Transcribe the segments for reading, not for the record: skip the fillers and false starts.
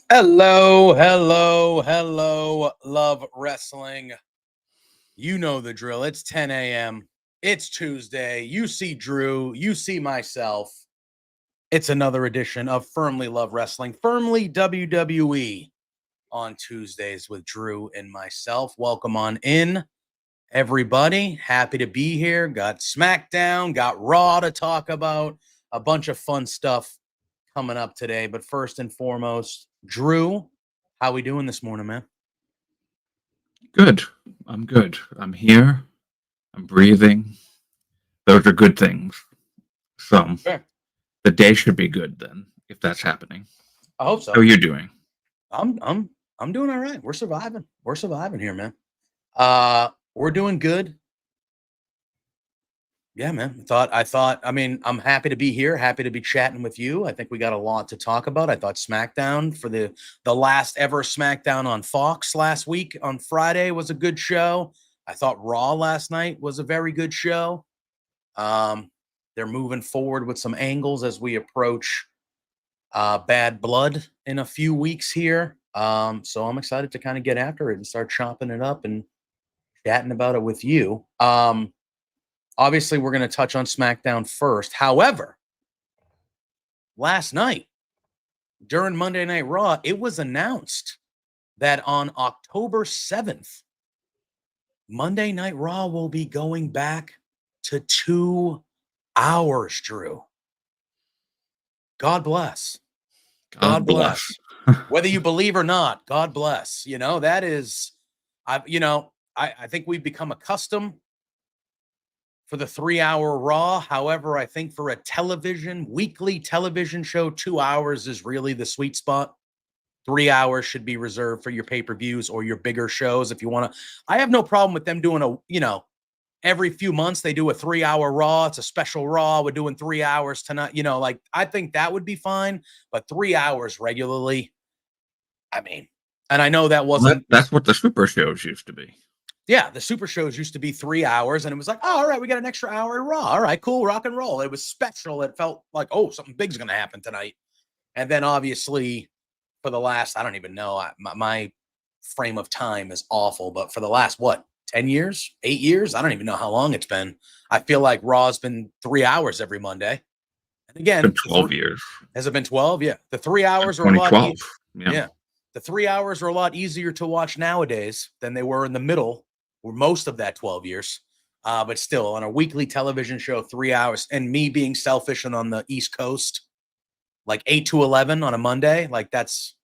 Hello, hello, hello, love wrestling. You know the drill. It's 10 a.m. It's Tuesday. You see Drew. You see myself. It's another edition of Firmly Love Wrestling, Firmly WWE on Tuesdays with Drew and myself. Welcome on in, everybody. Happy to be here. Got SmackDown, got Raw to talk about. A bunch of fun stuff coming up today. But first and foremost, Drew, how we doing this morning, man? Good. I'm good. I'm here. I'm breathing. Those are good things. So Sure. The day should be good then, if that's happening. I hope so. How are you doing? I'm doing all right. We're surviving. We're surviving here, man. We're doing good. Yeah, man. I mean, I'm happy to be here, happy to be chatting with you. I think we got a lot to talk about. I thought SmackDown for the last ever SmackDown on Fox last week on Friday was a good show. I thought Raw last night was a very good show. They're moving forward with some angles as we approach Bad Blood in a few weeks here. So I'm excited to kind of get after it and start chopping it up and chatting about it with you. Obviously, we're going to touch on SmackDown first. However, last night, during Monday Night Raw, it was announced that on October 7th, Monday Night Raw will be going back to 2 hours, Drew. God bless. God bless. Whether you believe or not, God bless. You know, that is, I think we've become accustomed for the 3-hour Raw. However, I think for a weekly television show, 2 hours is really the sweet spot. 3 hours should be reserved for your pay-per-views or your bigger shows. If you want to, I have no problem with them doing every few months they do a 3-hour Raw. It's a special Raw. We're doing 3 hours tonight. I think that would be fine, but 3 hours regularly. I mean, and I know that wasn't. That's what the super shows used to be. Yeah, the super shows used to be 3 hours, and it was like, oh, all right, we got an extra hour of Raw. All right, cool, rock and roll. It was special. It felt like, oh, something big's going to happen tonight. And then obviously for the last, I don't even know, my frame of time is awful, but for the last, 10 years, 8 years? I don't even know how long it's been. I feel like Raw's been 3 hours every Monday. And again, it's been 12 years. Has it been 12? Yeah. The 3 hours are a lot easier. Yeah. The 3 hours are a lot easier to watch nowadays than they were in the middle, or most of that 12 years. But still, on a weekly television show, 3 hours, and me being selfish and on the East Coast, like 8 to 11 on a Monday, like that's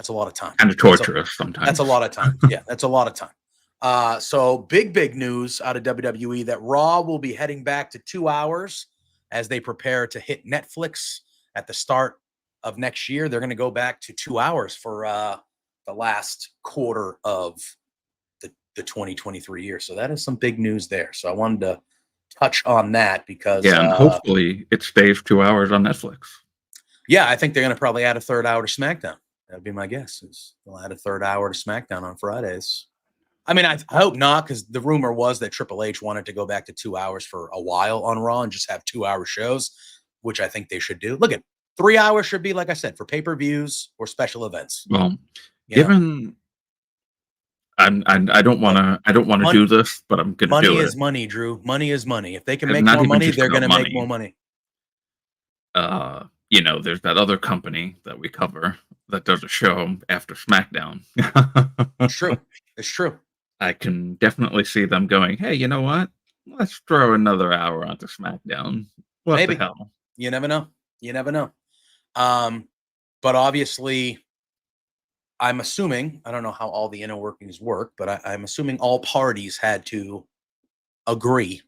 a lot of time. Kind of torturous sometimes. That's a lot of time. Yeah, that's a lot of time. So big news out of WWE that Raw will be heading back to 2 hours as they prepare to hit Netflix at the start of next year. They're going to go back to 2 hours for the last quarter of the 2023 year. So that is some big news there. So I wanted to touch on that because and hopefully it stays 2 hours on Netflix. Yeah, I think they're going to probably add a third hour to SmackDown. That'd be my guess. They'll add a third hour to SmackDown on Fridays. I mean, I hope not, because the rumor was that Triple H wanted to go back to 2 hours for a while on Raw and just have 2 hour shows, which I think they should do. Look at 3 hours should be, like I said, for pay-per-views or special events. Well, given I don't want to do this, but I'm going to do it. Money is money, Drew. Money is money. If they can make more money, they're going to make more money. There's that other company that we cover that does a show after SmackDown. It's true. It's true. I can definitely see them going, hey, you know what? Let's throw another hour onto SmackDown. What the hell? You never know. You never know. But obviously, I'm assuming, I don't know how all the inner workings work, but I'm assuming all parties had to agree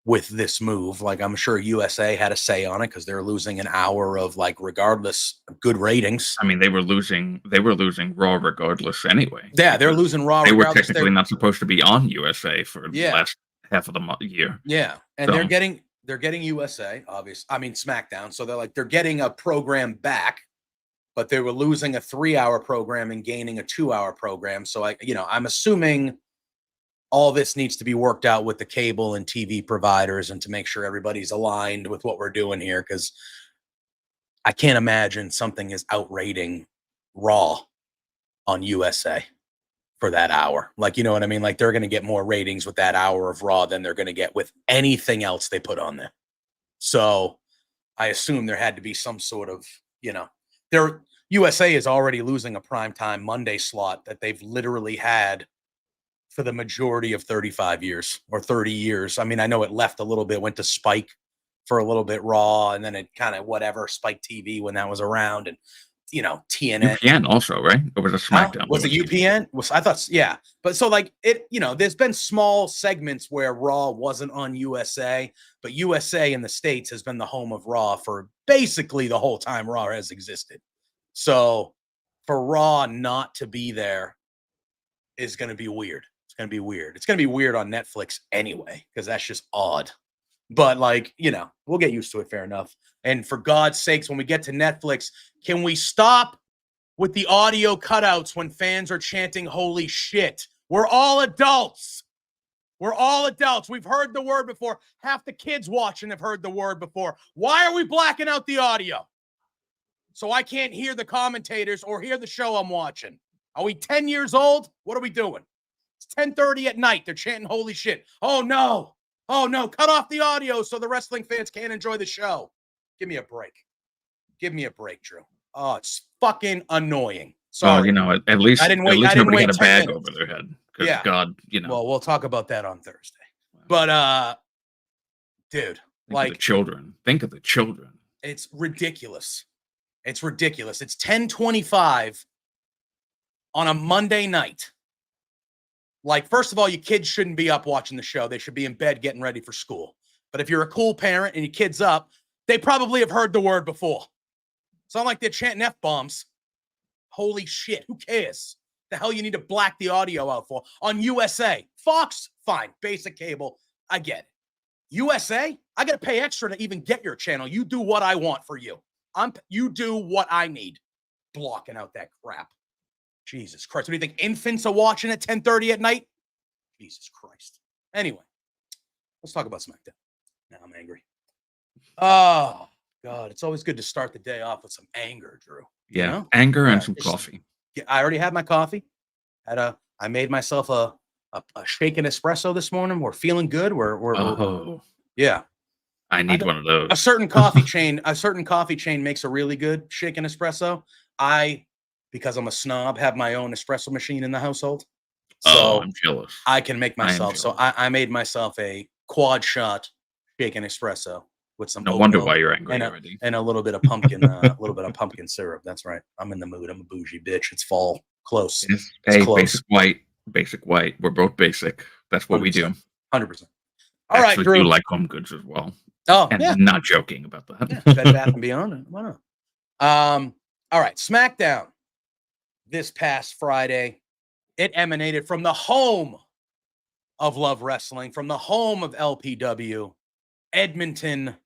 with this move. Like, I'm sure USA had a say on it because they're losing an hour of, like, regardless, good ratings. I mean, they were losing Raw regardless anyway. Yeah, they're losing Raw They were regardless. technically not supposed to be on USA for the Yeah. last half of the year. Yeah, and So they're getting USA, SmackDown. So they're getting a program back, but they were losing a 3-hour program and gaining a 2-hour program. So I'm assuming all this needs to be worked out with the cable and TV providers and to make sure everybody's aligned with what we're doing here, because I can't imagine something is outrating Raw on USA for that hour. Like, you know what I mean? Like, they're going to get more ratings with that hour of Raw than they're going to get with anything else they put on there. So I assume there had to be some sort of, their USA is already losing a primetime Monday slot that they've literally had for the majority of 35 years or 30 years. I mean, I know it left a little bit, went to Spike for a little bit, Raw, and then it kind of Spike TV when that was around, and TNA. UPN also, right? Or was it SmackDown? Was it UPN? I thought, yeah. But so there's been small segments where Raw wasn't on USA, but USA in the States has been the home of Raw for basically the whole time Raw has existed. So for Raw not to be there is going to be weird. It's going to be weird. It's going to be weird on Netflix anyway, because that's just odd. But we'll get used to it, fair enough. And for God's sakes, when we get to Netflix, can we stop with the audio cutouts when fans are chanting holy shit? We're all adults. We're all adults. We've heard the word before. Half the kids watching have heard the word before. Why are we blacking out the audio? So I can't hear the commentators or hear the show I'm watching. Are we 10 years old? What are we doing? It's 10:30 at night. They're chanting holy shit. Oh no. Oh no. Cut off the audio so the wrestling fans can't enjoy the show. Give me a break. Give me a break, Drew. Oh, it's fucking annoying. Sorry. Well, at least I didn't wait nobody had a 10 bag minutes. over their head. Yeah. God, Well, we'll talk about that on Thursday. But dude, think of the children. Think of the children. It's ridiculous. It's ridiculous. It's 10:25 on a Monday night. Like, first of all, your kids shouldn't be up watching the show. They should be in bed getting ready for school. But if you're a cool parent and your kid's up, they probably have heard the word before. It's not like they're chanting F-bombs. Holy shit, who cares? The hell you need to black the audio out for? On USA. Fox, fine, basic cable, I get it. USA, I got to pay extra to even get your channel. You do what I want for you. You do what I need. Blocking out that crap. Jesus Christ. What do you think? Infants are watching at 10:30 at night? Jesus Christ. Anyway, let's talk about SmackDown. Now I'm angry. Oh, God. It's always good to start the day off with some anger, Drew. Yeah, anger and some coffee. Yeah, I already had my coffee. I made myself a shaken espresso this morning. We're feeling good. Yeah. I need one of those. A certain coffee chain makes a really good shaken espresso. Because I'm a snob, have my own espresso machine in the household. So I'm jealous. I can make myself. So I made myself a quad shot shaken espresso with some. No wonder why you're angry already. And a little bit of pumpkin, pumpkin syrup. That's right. I'm in the mood. I'm a bougie bitch. It's fall. Close. It's close. Basic white. We're both basic. That's what we do. 100%. All right, Drew. You like home goods as well. Oh, and yeah. Not joking about that. Yeah, Bed Bath and Beyond. Why not? All right, SmackDown. This past Friday, it emanated from the home of Love Wrestling, from the home of LPW, Edmonton,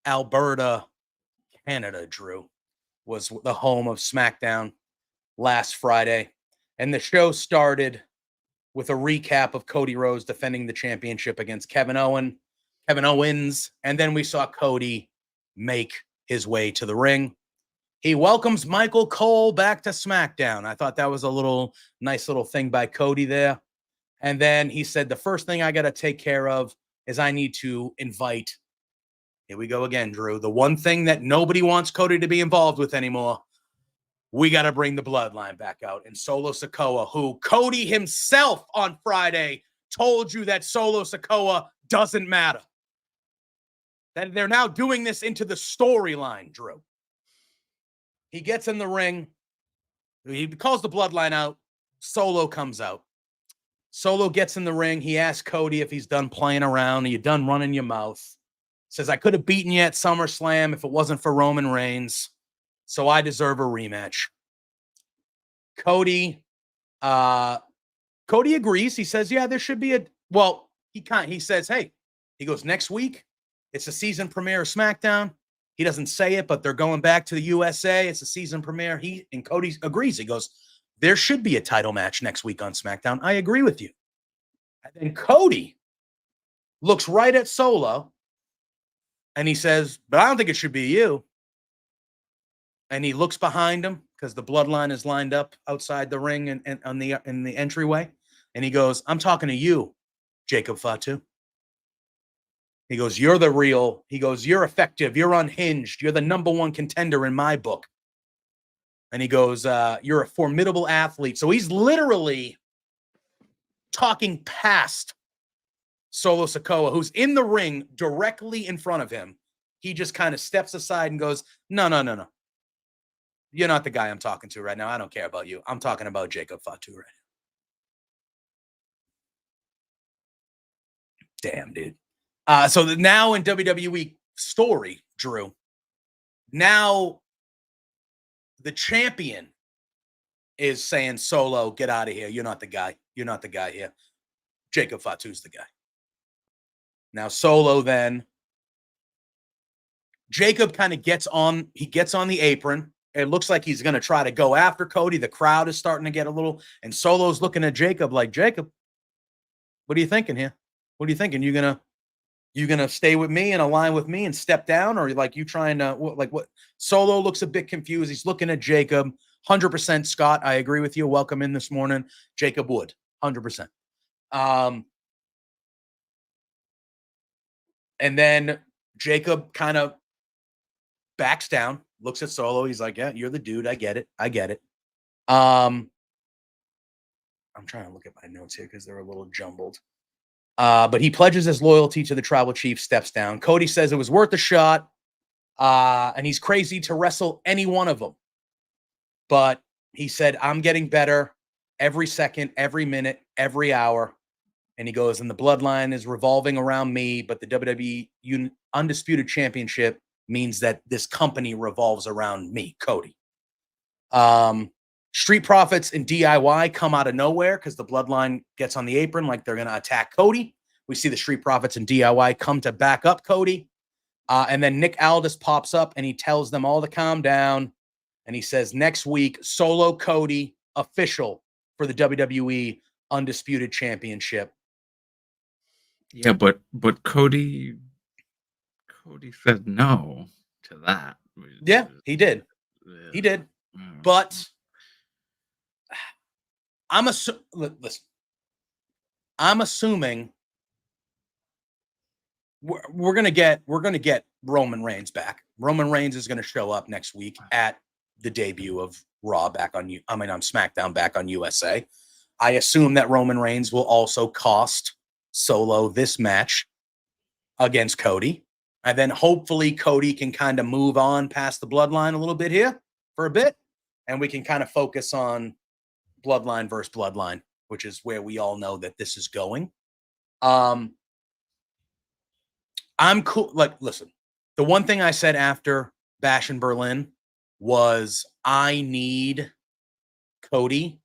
Alberta, Canada, Drew, was the home of SmackDown last Friday. And the show started with a recap of Cody Rhodes defending the championship against Kevin Owens. And then we saw Cody make his way to the ring. He welcomes Michael Cole back to SmackDown. I thought that was a nice little thing by Cody there. And then he said, the first thing I got to take care of is I need to invite, here we go again, Drew, the one thing that nobody wants Cody to be involved with anymore. We got to bring the bloodline back out. And Solo Sikoa, who Cody himself on Friday told you that Solo Sikoa doesn't matter. That they're now doing this into the storyline, Drew. He gets in the ring. He calls the bloodline out. Solo comes out. Solo gets in the ring. He asks Cody if he's done playing around. Are you done running your mouth? Says, I could have beaten you at SummerSlam if it wasn't for Roman Reigns. So I deserve a rematch. Cody agrees. He says, yeah, there should be he says, hey, he goes, next week, it's a season premiere of SmackDown. He doesn't say it, but they're going back to the USA. It's a season premiere. And Cody agrees. He goes, there should be a title match next week on SmackDown. I agree with you. And then Cody looks right at Solo and he says, but I don't think it should be you. And he looks behind him because the bloodline is lined up outside the ring and in the entryway. And he goes, I'm talking to you, Jacob Fatu. He goes, you're the real. He goes, you're effective. You're unhinged. You're the number one contender in my book. And he goes, you're a formidable athlete. So he's literally talking past Solo Sikoa, who's in the ring directly in front of him. He just kind of steps aside and goes, no. You're not the guy I'm talking to right now. I don't care about you. I'm talking about Jacob Fatu right now. Damn, dude. So now in WWE story, Drew, now the champion is saying, Solo, get out of here. You're not the guy. You're not the guy here. Jacob Fatu's the guy. Now Solo then, Jacob kind of gets on the apron. It looks like he's going to try to go after Cody. The crowd is starting to get a little, and Solo's looking at Jacob like, Jacob, what are you thinking here? What are you thinking? You gonna stay with me and align with me and step down, or like you trying to what? Solo looks a bit confused. He's looking at Jacob. 100% Scott. I agree with you. Welcome in this morning, Jacob Wood. 100%. And then Jacob kind of backs down, looks at Solo. He's like, yeah, you're the dude. I get it. I'm trying to look at my notes here because they're a little jumbled. But he pledges his loyalty to the tribal chief, steps down. Cody says it was worth a shot. And he's crazy to wrestle any one of them. But he said, I'm getting better every second, every minute, every hour. And he goes, and the bloodline is revolving around me, but the WWE Undisputed Championship means that this company revolves around me, Cody. Street Profits and DIY come out of nowhere because the bloodline gets on the apron like they're going to attack Cody. We see the Street Profits and DIY come to back up Cody. And then Nick Aldis pops up and he tells them all to calm down. And he says, next week, Solo Cody official for the WWE Undisputed Championship. Yeah, but Cody said no to that. Yeah, he did. He did. But I'm assuming we're gonna get Roman Reigns back. Roman Reigns is gonna show up next week at the debut of Raw back on SmackDown back on USA. I assume that Roman Reigns will also cost Solo this match against Cody. And then hopefully Cody can kind of move on past the bloodline a little bit here for a bit. And we can kind of focus on bloodline versus bloodline, which is where we all know that this is going. I'm cool. Like, listen, the one thing I said after Bash in Berlin was I need Cody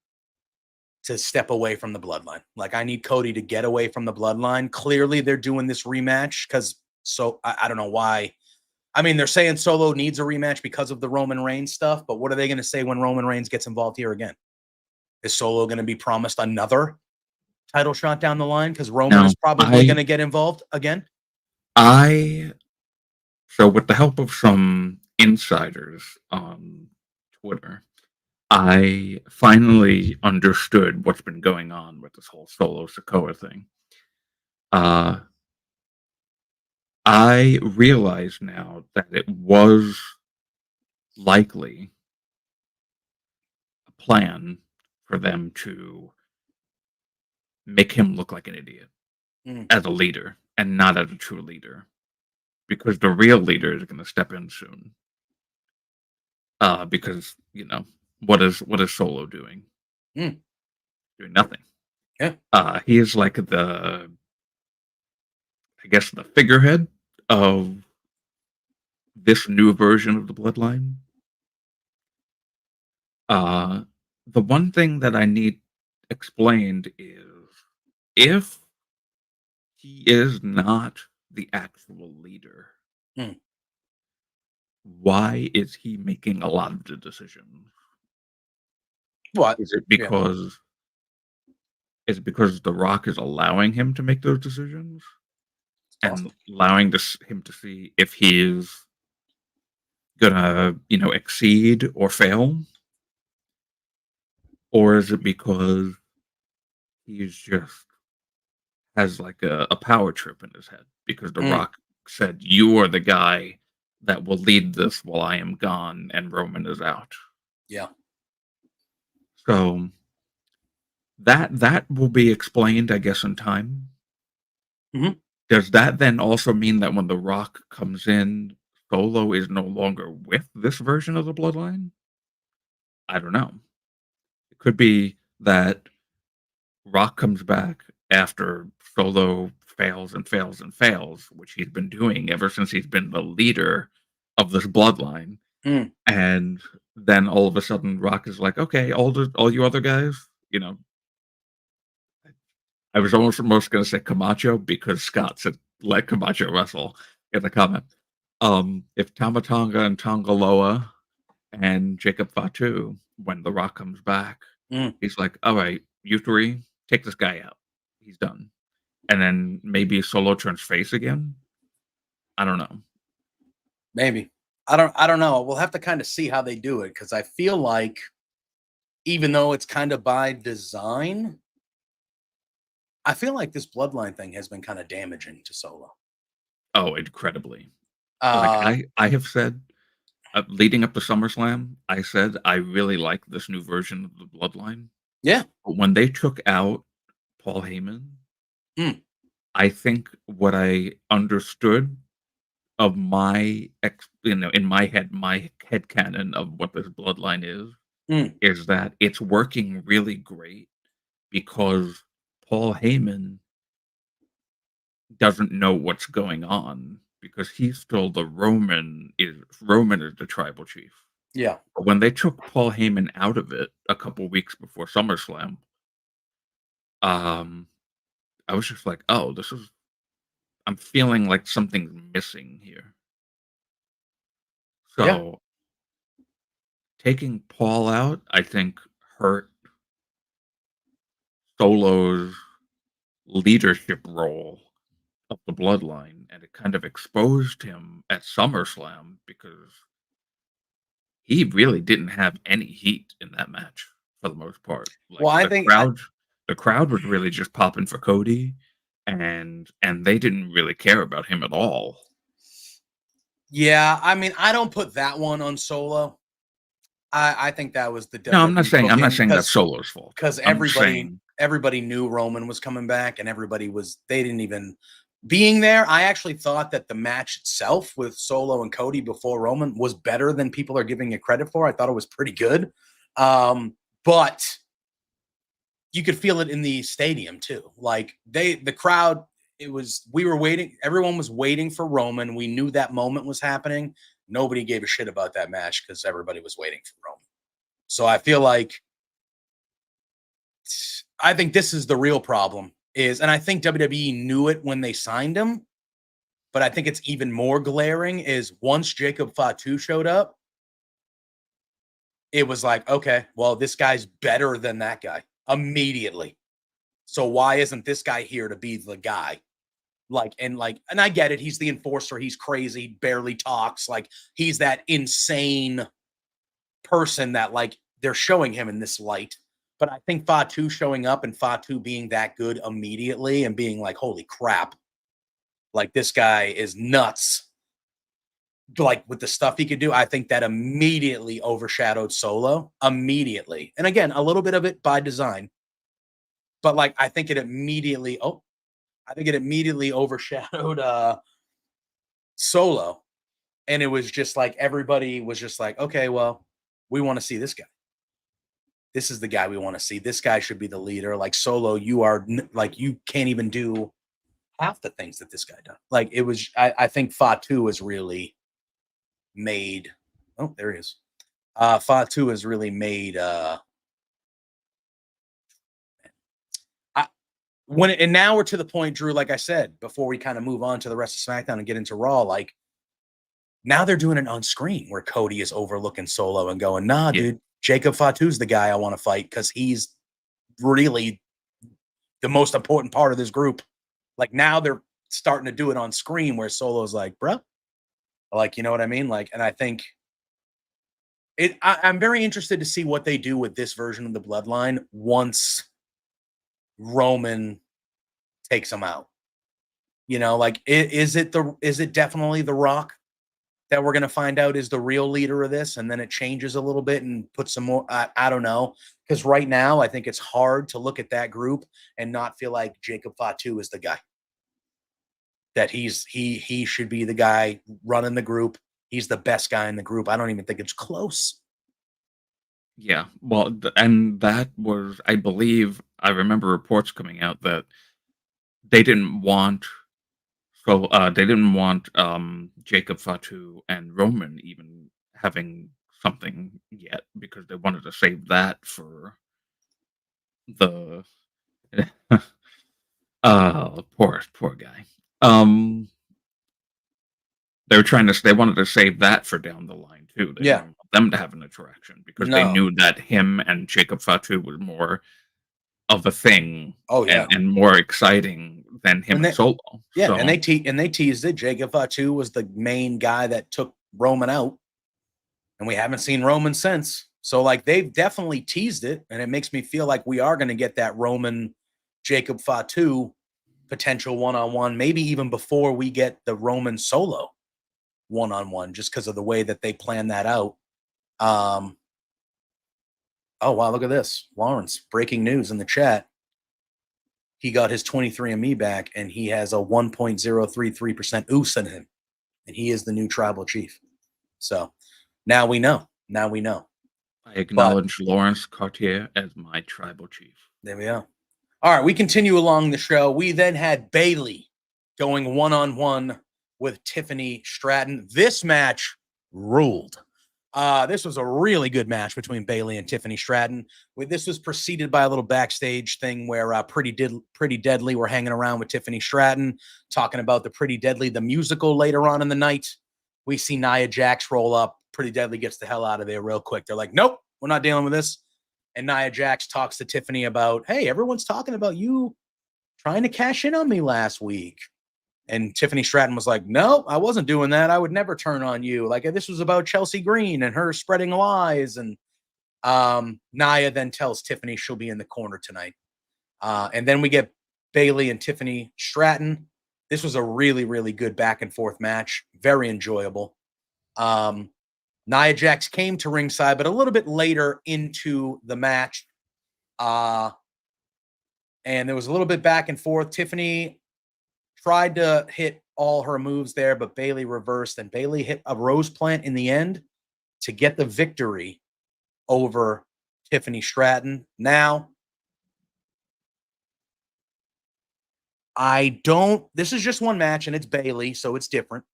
to step away from the bloodline. Like, I need Cody to get away from the bloodline. Clearly they're doing this rematch because I don't know why. I mean, they're saying Solo needs a rematch because of the Roman Reigns stuff, but what are they going to say when Roman Reigns gets involved here again? Is Solo going to be promised another title shot down the line? Because Roman is probably going to get involved again. So with the help of some insiders on Twitter, I finally understood what's been going on with this whole Solo Sikoa thing. I realize now that it was likely a plan for them to make him look like an idiot as a leader and not as a true leader. because the real leader is going to step in soon. Because what is Solo doing? Mm. Doing nothing. Yeah. He is like the figurehead of this new version of the Bloodline. The one thing that I need explained is if he is not the actual leader, Mm. why is he making a lot of the decisions? What? Is it Yeah. because The Rock is allowing him to make those decisions and allowing him to see if he is gonna, exceed or fail? Or is it because he's just has like a power trip in his head because The Mm. Rock said, "You are the guy that will lead this while I am gone and Roman is out." Yeah. So that will be explained, I guess, in time. Mhm. Does that then also mean that when The Rock comes in, Solo is no longer with this version of the Bloodline? I don't know. It could be that Rock comes back after Solo fails and fails and fails, which he's been doing ever since he's been the leader of this bloodline. Mm. And then all of a sudden, Rock is like, "Okay, all you other guys, I was almost going to say Camacho because Scott said let Camacho wrestle in the comment. If Tamatonga and Tongaloa and Jacob Fatu, when The Rock comes back, Mm. he's like, all right, you three, take this guy out. He's done. And then maybe Solo turns face again. I don't know. Maybe. I don't know. We'll have to kind of see how they do it because I feel like even though it's kind of by design, I feel like this bloodline thing has been kind of damaging to Solo. Oh, incredibly. Like Uh I have said, leading up to SummerSlam, I said I really like this new version of the Bloodline. yeah. But when they took out Paul Heyman, Mm. I think what I understood of in my head canon of what this bloodline Mm. is that it's working really great because Paul Heyman doesn't know what's going on because he's still Roman is the tribal chief. Yeah. But when they took Paul Heyman out of it a couple weeks before SummerSlam, um, I was just like, oh, I'm feeling like something's missing here. Yeah. So taking Paul out, I think, hurt Solo's leadership role of the bloodline, and it kind of exposed him at SummerSlam because he really didn't have any heat in that match for the most part. Like Well, I think the crowd was really just popping for Cody, and they didn't really care about him at all. yeah, I mean, I don't put that one on Solo. I think that was the No, WWE I'm not booking saying that's Solo's fault. because I'm just saying, everybody knew Roman was coming back, and they didn't even being there. I actually thought that the match itself with Solo and Cody before Roman was better than people are giving it credit for. I thought it was pretty good, but you could feel it in the stadium too. Like the crowd, we were waiting. Everyone was waiting for Roman. We knew that moment was happening. Nobody gave a shit about that match because everybody was waiting for Roman. So I think this is the real problem and I think WWE knew it when they signed him, but I think it's even more glaring is once Jacob Fatu showed up, it was like, okay, well, this guy's better than that guy immediately. So why isn't this guy here to be the guy? And I get it. He's the enforcer. He's crazy, barely talks. Like he's that insane person that they're showing him in this light. But I think Fatu showing up and Fatu being that good immediately and being like, holy crap, like this guy is nuts. Like with the stuff he could do, I think that immediately overshadowed Solo. Immediately. And again, a little bit of it by design. But I think it immediately overshadowed Solo, and it was just like everybody was just like, okay, well, we want to see this guy. This is the guy we want to see. This guy should be the leader. Like Solo, you are like you can't even do half the things that this guy does. Like it was, I think Fatu has really made. Oh, there he is. Fatu has really made. And now we're to the point, Drew. Like I said before, we kind of move on to the rest of SmackDown and get into Raw. Like now they're doing it on screen where Cody is overlooking Solo and going, "Nah, dude, Jacob Fatu's the guy I want to fight because he's really the most important part of this group." Like now they're starting to do it on screen where Solo's like, "Bro," like, you know what I mean? Like, and I think I'm very interested to see what they do with this version of the Bloodline once Roman takes them out. You know, like, is it definitely The Rock that we're going to find out is the real leader of this, and then it changes a little bit and puts some more, I don't know, because right now I think it's hard to look at that group and not feel like Jacob Fatu is the guy, that he should be the guy running the group. He's the best guy in the group. I don't even think it's close. Yeah, well, and that was, I believe, I remember reports coming out that they didn't want Jacob Fatu and Roman even having something yet because they wanted to save that for the poor guy. They wanted to save that for down the line too. They didn't want them to have an attraction because they knew that him and Jacob Fatu were more of a thing. And more exciting than him and Solo. Yeah, so. and they teased it. Jacob Fatu was the main guy that took Roman out, and we haven't seen Roman since. So like they've definitely teased it, and it makes me feel like we are going to get that Roman Jacob Fatu potential one-on-one, maybe even before we get the Roman Solo one-on-one, just because of the way that they plan that out. Oh wow, look at this. Lawrence, breaking news in the chat. He got his 23andMe back, and he has a 1.033% oos in him, and he is the new tribal chief. So now we know. I acknowledge Lawrence Cartier as my tribal chief. There we go. All right, we continue along the show. We then had Bayley going one-on-one with Tiffany Stratton. This match ruled. This was a really good match between Bayley and Tiffany Stratton. This was preceded by a little backstage thing where Pretty Deadly were hanging around with Tiffany Stratton, talking about the Pretty Deadly, the musical later on in the night. We see Nia Jax roll up. Pretty Deadly gets the hell out of there real quick. They're like, nope, we're not dealing with this. And Nia Jax talks to Tiffany about, hey, everyone's talking about you trying to cash in on me last week. And Tiffany Stratton was like, no, I wasn't doing that. I would never turn on you. Like, this was about Chelsea Green and her spreading lies. And Nia then tells Tiffany she'll be in the corner tonight. And then we get Bayley and Tiffany Stratton. This was a really, really good back and forth match. Very enjoyable. Nia Jax came to ringside, but a little bit later into the match. And there was a little bit back and forth. Tiffany tried to hit all her moves there, but Bayley reversed, and Bayley hit a rose plant in the end to get the victory over Tiffany Stratton. Now, this is just one match, and it's Bayley, so it's different.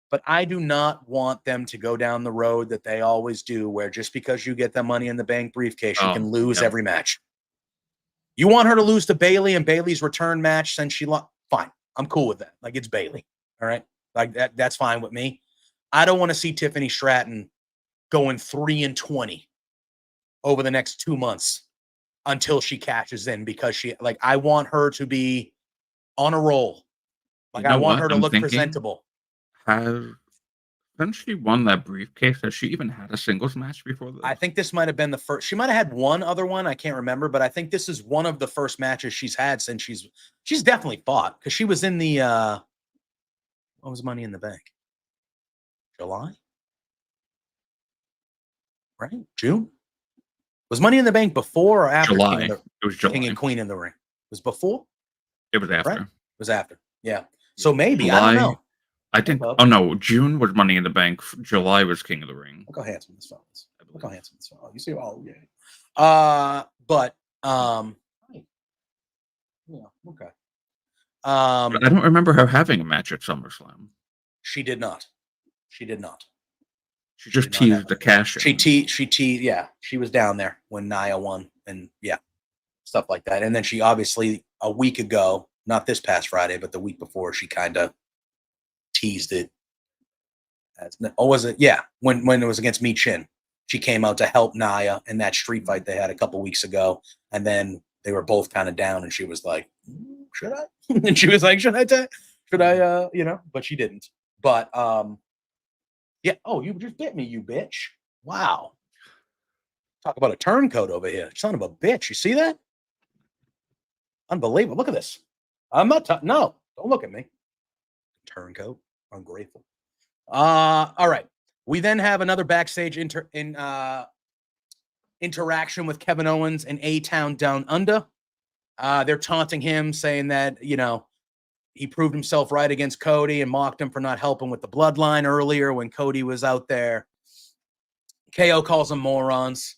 But I do not want them to go down the road that they always do, where just because you get the Money in the Bank briefcase, you can lose every match. You want her to lose to Bayley and Bayley's return match since she lost? Fine. I'm cool with that. Like, it's Bayley. All right? Like, that's fine with me. I don't want to see Tiffany Stratton going 3-20 over the next 2 months until she cashes in, because I want her to be on a roll. Like, I want her to look presentable. Since she won that briefcase, has she even had a singles match before this? I think this might have been the first. She might have had one other one. I can't remember, but I think this is one of the first matches she's had since she's definitely fought, because she was in the what was Money in the Bank? July? Right? June? Was Money in the Bank before or after July? It was July. King and Queen in the Ring. It was before? It was after. Right? It was after. Yeah. So maybe, July, I don't know. I think. Bub. Oh no, June was Money in the Bank. July was King of the Ring. Look how handsome this phone is. I Look how believe. handsome this phone. Oh, you see? Oh yeah. But yeah. Okay. But I don't remember her having a match at SummerSlam. She did not. She did not. She just did not have teased the cash in. She teased. Yeah, she was down there when Nia won, and yeah, stuff like that. And then she obviously a week ago, not this past Friday, but the week before, she kind of teased it. Or was it? Yeah, when it was against Mi Chin, she came out to help Nia in that street fight they had a couple weeks ago, and then they were both kind of down, and she was like, "Should I?" And she was like, "Should I? Should I? But she didn't. But yeah. Oh, you just bit me, you bitch! Wow. Talk about a turncoat over here, son of a bitch. You see that? Unbelievable. Look at this. I'm not. No, don't look at me. Turncoat. Ungrateful. All right. We then have another backstage interaction with Kevin Owens and A-Town Down Under. They're taunting him, saying that, he proved himself right against Cody and mocked him for not helping with the bloodline earlier when Cody was out there. KO calls them morons,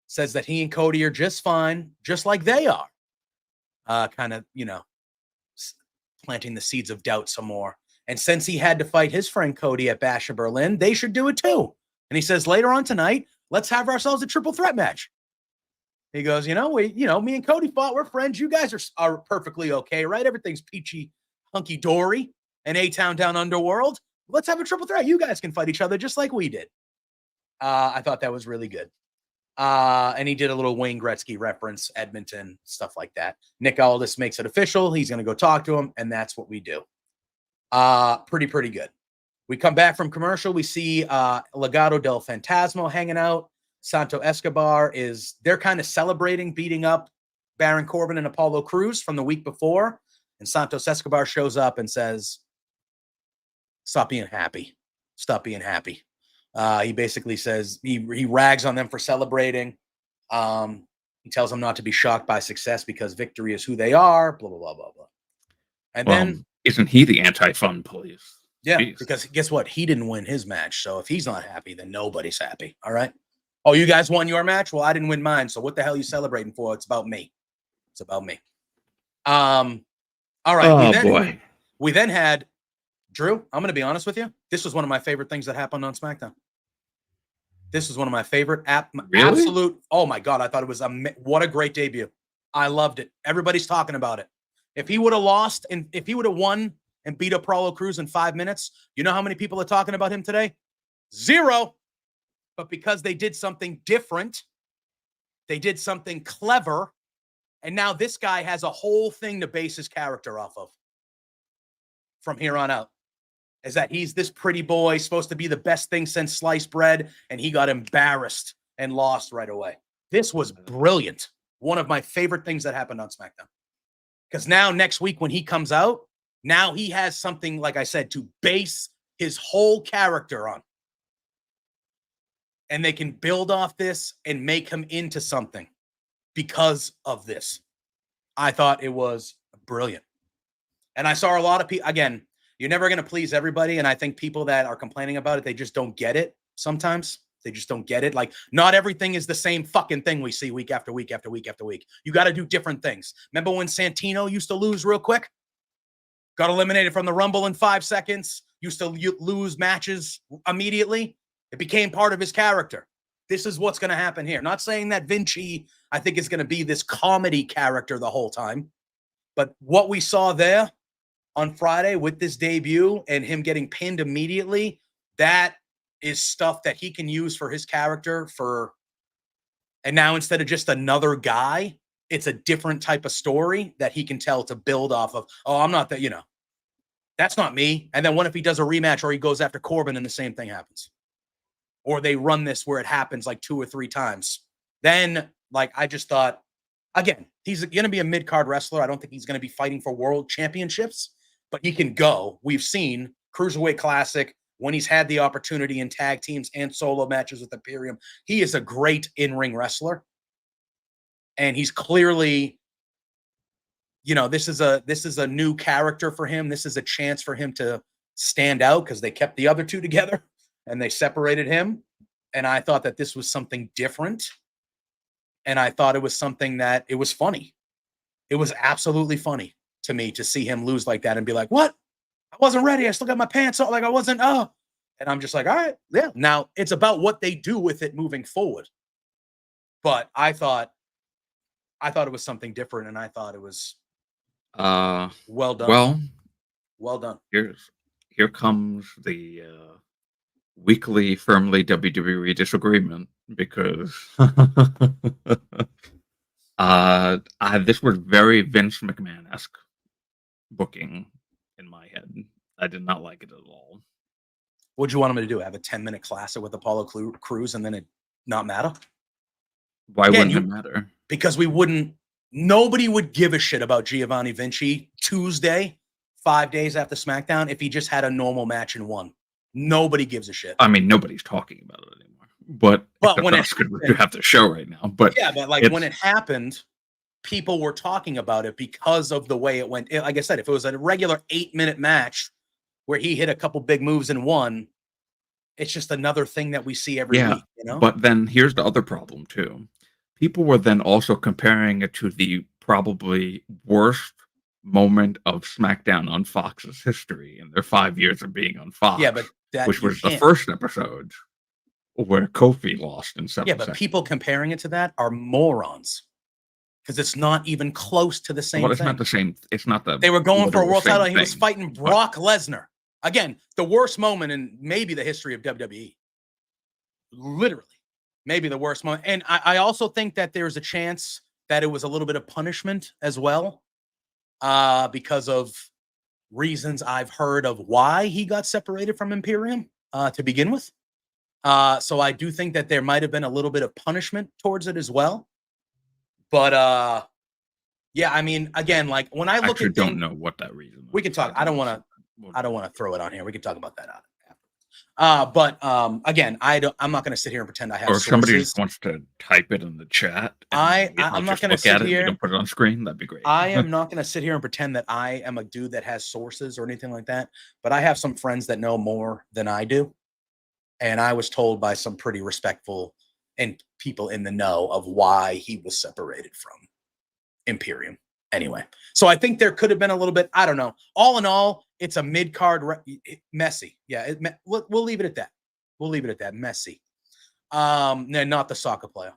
says that he and Cody are just fine, just like they are. Kind of, planting the seeds of doubt some more. And since he had to fight his friend Cody at Bash of Berlin, they should do it too. And he says, later on tonight, let's have ourselves a triple threat match. He goes, me and Cody fought. We're friends. You guys are perfectly okay, right? Everything's peachy, hunky-dory and A-Town Down Underworld. Let's have a triple threat. You guys can fight each other just like we did. I thought that was really good. And he did a little Wayne Gretzky reference, Edmonton, stuff like that. Nick Aldis makes it official. He's going to go talk to him, and that's what we do. Pretty good. We come back from commercial. We see Legado del Fantasma hanging out. Santo Escobar they're kind of celebrating beating up Baron Corbin and Apollo Crews from the week before. And Santos Escobar shows up and says, stop being happy. Stop being happy. He basically says he rags on them for celebrating. He tells them not to be shocked by success because victory is who they are, blah, blah, blah, blah, blah. And then isn't he the anti-fun police? Yeah, Jeez. Because guess what? He didn't win his match. So if he's not happy, then nobody's happy. All right. Oh, you guys won your match? Well, I didn't win mine. So what the hell are you celebrating for? It's about me. It's about me. All right. Oh, boy. We then had Drew. I'm going to be honest with you. This was one of my favorite things that happened on SmackDown. This was one of my favorite absolute. Oh my God. I thought it was what a great debut. I loved it. Everybody's talking about it. If he would have lost and if he would have won and beat up Apollo Crews in 5 minutes, you know how many people are talking about him today? 0. But because they did something different, they did something clever, and now this guy has a whole thing to base his character off of from here on out. Is that he's this pretty boy, supposed to be the best thing since sliced bread, and he got embarrassed and lost right away. This was brilliant. One of my favorite things that happened on SmackDown. Because now next week when he comes out, now he has something, like I said, to base his whole character on. And they can build off this and make him into something because of this. I thought it was brilliant. And I saw a lot of people, again, you're never going to please everybody. And I think people that are complaining about it, they just don't get it sometimes. They just don't get it. Like, not everything is the same fucking thing we see week after week after week after week. You got to do different things. Remember when Santino used to lose real quick? Got eliminated from the Rumble in 5 seconds. Used to lose matches immediately. It became part of his character. This is what's going to happen here. Not saying that Vinci, I think, is going to be this comedy character the whole time. But what we saw there on Friday with this debut and him getting pinned immediately, that is stuff that he can use for his character and now instead of just another guy, it's a different type of story that he can tell to build off of. Oh, I'm not that, that's not me. And then what if he does a rematch or he goes after Corbin and the same thing happens? Or they run this where it happens like 2 or 3 times. Then, I just thought, again, he's going to be a mid-card wrestler. I don't think he's going to be fighting for world championships, but he can go. We've seen Cruiserweight Classic when he's had the opportunity in tag teams and solo matches with Imperium. He is a great in-ring wrestler. And he's clearly, this is a new character for him. This is a chance for him to stand out because they kept the other two together and they separated him. And I thought that this was something different. And I thought it was something that it was funny. It was absolutely funny to me to see him lose like that and be like, what? I wasn't ready. I still got my pants on. Like I wasn't, and I'm just like, all right, yeah. Now it's about what they do with it moving forward. But I thought it was something different, and I thought it was well done. Well, Well done. here comes the weekly Firmly WWE disagreement because this was very Vince McMahon-esque booking in my head. I did not like it at all. What'd you want him to do? Have a 10-minute classic with Apollo Crews and then it not matter? Why wouldn't it matter? Because nobody would give a shit about Giovanni Vinci Tuesday, 5 days after SmackDown, if he just had a normal match and won. Nobody gives a shit. I mean, nobody's talking about it anymore. But when you have the show right now. But yeah, but like when it happened, people were talking about it because of the way it went. Like I said, if it was a regular 8-minute match where he hit a couple big moves and won, it's just another thing that we see every week, you know? But then here's the other problem too. People were then also comparing it to the probably worst moment of SmackDown on Fox's history in their 5 years of being on Fox. Yeah, but which was the first episode where Kofi lost in 7 seconds. Yeah, but people comparing it to that are morons. Because it's not even close to the same thing. It's not the same. It's not the. They were going for a world title. He was fighting Brock Lesnar. Again, the worst moment in maybe the history of WWE. Literally. Maybe the worst moment. And I also think that there's a chance that it was a little bit of punishment as well. Because of reasons I've heard of why he got separated from Imperium to begin with. So I do think that there might have been a little bit of punishment towards it as well. But yeah, I mean, again, like when I look at don't know what that reason was. We can talk. I don't want to throw it on here. We can talk about that after. But again, I'm not going to sit here and pretend I have. Or if somebody just wants to type it in the chat. I'm not going to sit here and put it on screen. That'd be great. I am not going to sit here and pretend that I am a dude that has sources or anything like that. But I have some friends that know more than I do, and I was told by some pretty respectful and people in the know of why he was separated from Imperium. Anyway, so I think there could have been a little bit. I don't know. All in all, it's a mid-card messy. Yeah, we'll leave it at that. We'll leave it at that. Messy. No, not the soccer player.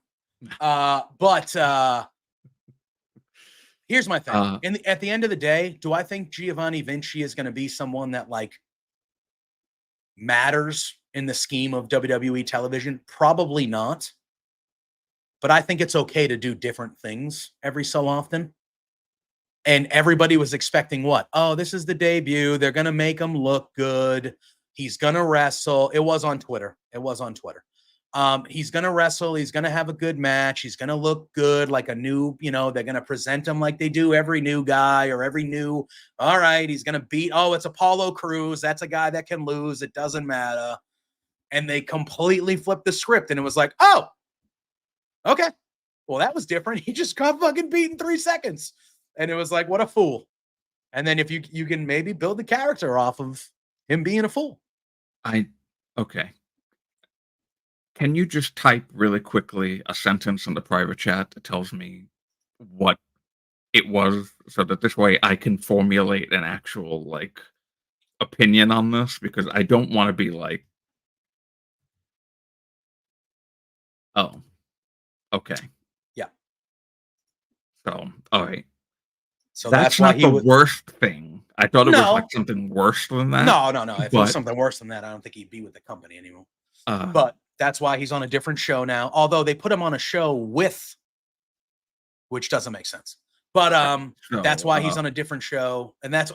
But here's my thing. At the end of the day, do I think Giovanni Vinci is going to be someone that like matters in the scheme of WWE television? Probably not. But I think it's okay to do different things every so often. And everybody was expecting what? Oh, this is the debut. They're going to make him look good. He's going to wrestle. It was on Twitter. He's going to wrestle. He's going to have a good match. He's going to look good like a new, they're going to present him like they do every new guy or every new, all right, he's going to beat, it's Apollo Crews. That's a guy that can lose. It doesn't matter. And they completely flipped the script. And it was like, oh, okay. Well, that was different. He just got fucking beat in 3 seconds. And it was like, what a fool. And then if you can maybe build the character off of him being a fool. Okay. Can you just type really quickly a sentence in the private chat that tells me what it was so that this way I can formulate an actual like opinion on this? Because I don't want to be like, oh, okay. Yeah. So, all right. So that's not the worst thing. I thought it was like something worse than that. No. If it was something worse than that, I don't think he'd be with the company anymore. But that's why he's on a different show now. Although they put him on a show which doesn't make sense. But that's why he's on a different show. And that's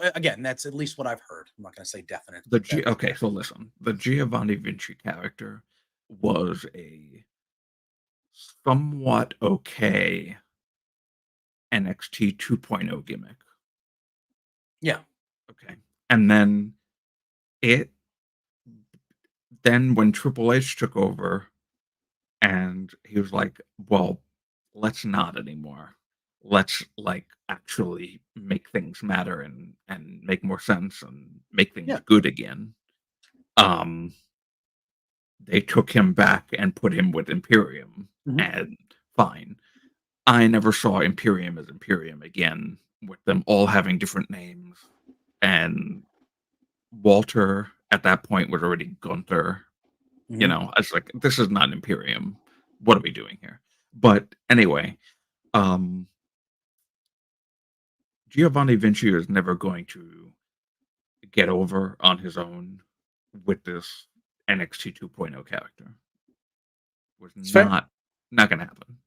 at least what I've heard. I'm not going to say definite. Okay, so listen. The Giovanni Vinci character was a somewhat okay NXT 2.0 gimmick. Yeah. Okay. And then when Triple H took over and he was like, well, let's not anymore. let's like actually make things matter and make more sense and make things Yeah. good again. Um, they took him back and put him with Imperium, Mhm. and fine. I never saw Imperium as Imperium again, with them all having different names. And Walter at that point was already Gunther. Mhm. I was like, this is not Imperium. What are we doing here? But anyway, um, Giovanni Vinci is never going to get over on his own with this NXT 2.0 character. Was It's fair. not gonna happen.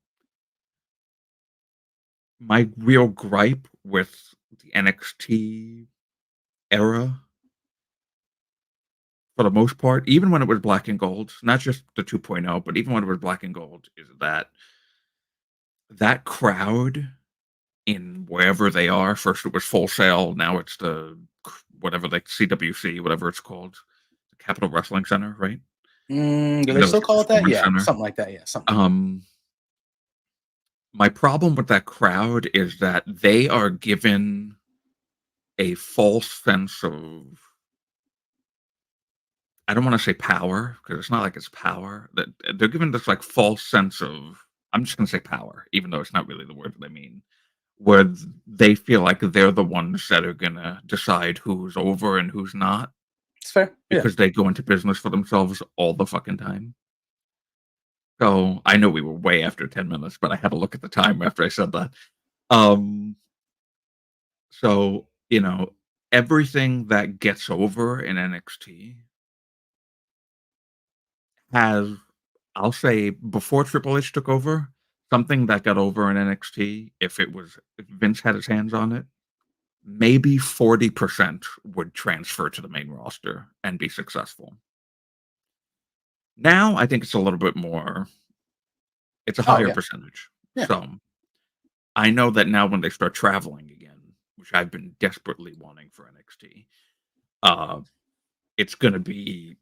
My real gripe with the NXT era, for the most part, even when it was black and gold, not just the 2.0, but even when it was black and gold, is that crowd in wherever they are. First it was Full Sail, now it's the whatever, like CWC, whatever it's called, the Capital Wrestling Center, right? Do Even they though it's still a call it that? performance Yeah, center. something like that. Yeah, something. My problem with that crowd is that they are given a false sense of, I don't want to say power because it's not like it's power. That they're given this like false sense of, I'm just going to say power, even though it's not really the word that I mean, where they feel like they're the ones that are going to decide who's over and who's not It's fair. Yeah. because they go into business for themselves all the fucking time. So I know we were way after 10 minutes, but I had to look at the time after I said that. Um, so, everything that gets over in NXT has, I'll say, before Triple H took over, something that got over in NXT, if Vince had his hands on it, maybe 40% would transfer to the main roster and be successful. Now, I think it's a little bit more, it's a Oh higher yeah. percentage. Yeah. So I know that now when they start traveling again, which I've been desperately wanting for NXT, uh, it's going to be,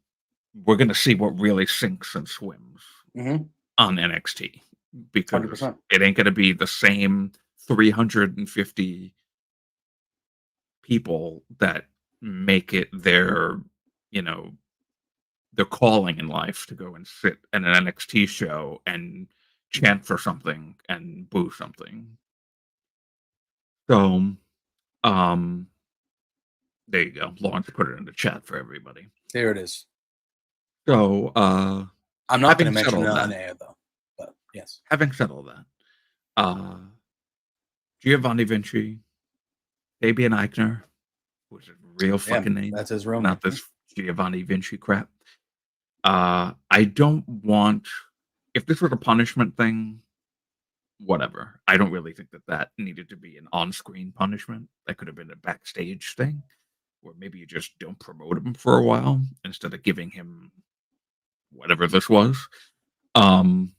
we're going to see what really sinks and swims Mm-hmm. on NXT, Hundred because percent. it ain't going to be the same 350 people that make it you know, their calling in life to go and sit in an NXT show and chant for something and boo something. So, um, there you go. Lawrence put it in the chat for everybody. There it is. So, I'm not going to having said mention it all on that, air though. But yes. having said all that, uh, Giovanni Vinci, Fabian Eichner, was his real Yeah, fucking name, that's his real name. not this Giovanni Vinci crap. I don't want, if this was a punishment thing, whatever. I don't really think that needed to be an on-screen punishment. That could have been a backstage thing, or maybe you just don't promote him for a while instead of giving him whatever this was. Um,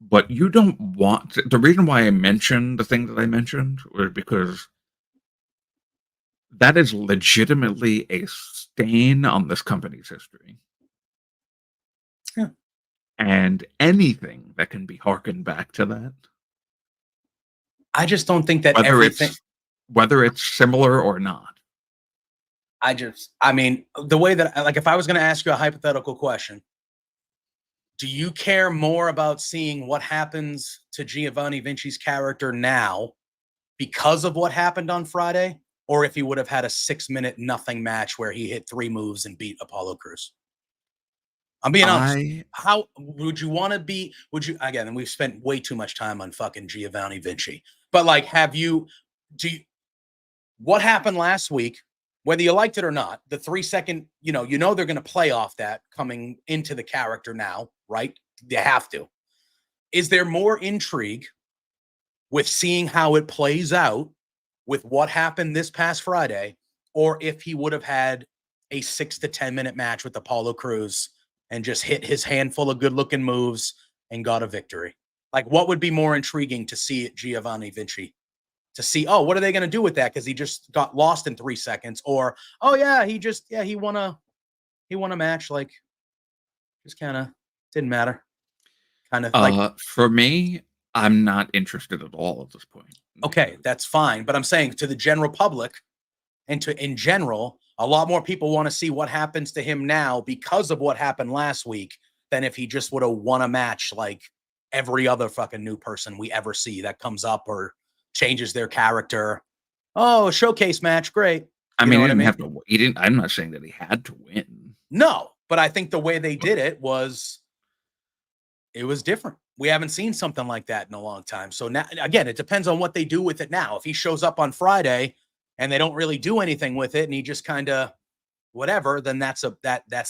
but you don't want the reason why I mentioned the thing that I mentioned was because that is legitimately a stain on this company's history. Yeah. And anything that can be harkened back to that, I just don't think that whether everything. it's whether it's similar or not. I mean, the way that, like, if I was going to ask you a hypothetical question, do you care more about seeing what happens to Giovanni Vinci's character now because of what happened on Friday, or if he would have had a 6-minute nothing match where he hit 3 moves and beat Apollo Crews? I'm being honest. I How would you want to be? Would you, again? And we've spent way too much time on fucking Giovanni Vinci, but like, do you, what happened last week, whether you liked it or not, the 3-second, they're going to play off that coming into the character now, right? They have to. Is there more intrigue with seeing how it plays out with what happened this past Friday, or if he would have had a 6 to 10 minute match with Apollo Crews and just hit his handful of good looking moves and got a victory? Like, what would be more intriguing to see at Giovanni Vinci? To see, oh, what are they going to do with that? Because he just got lost in 3 seconds, or oh yeah, he won a match, like, just kind of didn't matter, kind of like. for me, I'm not interested at all at this point. Okay, that's fine. But I'm saying to the general public and to in general, a lot more people want to see what happens to him now because of what happened last week than if he just would have won a match like every other fucking new person we ever see that comes up or changes their character. Oh, a showcase match, great. I You mean, know he what I didn't mean? have to. He didn't. I'm not saying that he had to win. No, but I think the way they did it was different. We haven't seen something like that in a long time. So now, again, it depends on what they do with it now. If he shows up on Friday and they don't really do anything with it, and he just kind of whatever, then that's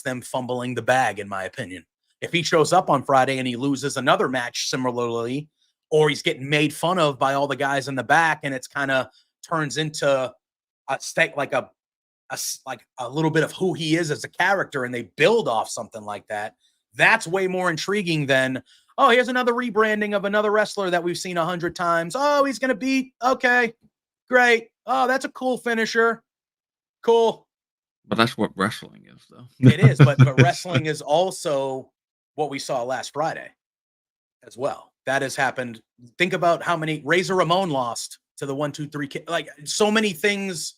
them fumbling the bag, in my opinion. If he shows up on Friday and he loses another match similarly, or he's getting made fun of by all the guys in the back, and it's kind of turns into a state like a little bit of who he is as a character, and they build off something like that. That's way more intriguing than, oh, here's another rebranding of another wrestler that we've seen 100 times. Oh, he's going to beat. Okay, great. Oh, that's a cool finisher. Cool. But that's what wrestling is, though. It is, but wrestling is also what we saw last Friday as well. That has happened. Think about how many Razor Ramon lost to the 1, 2, 3 kid. Like so many things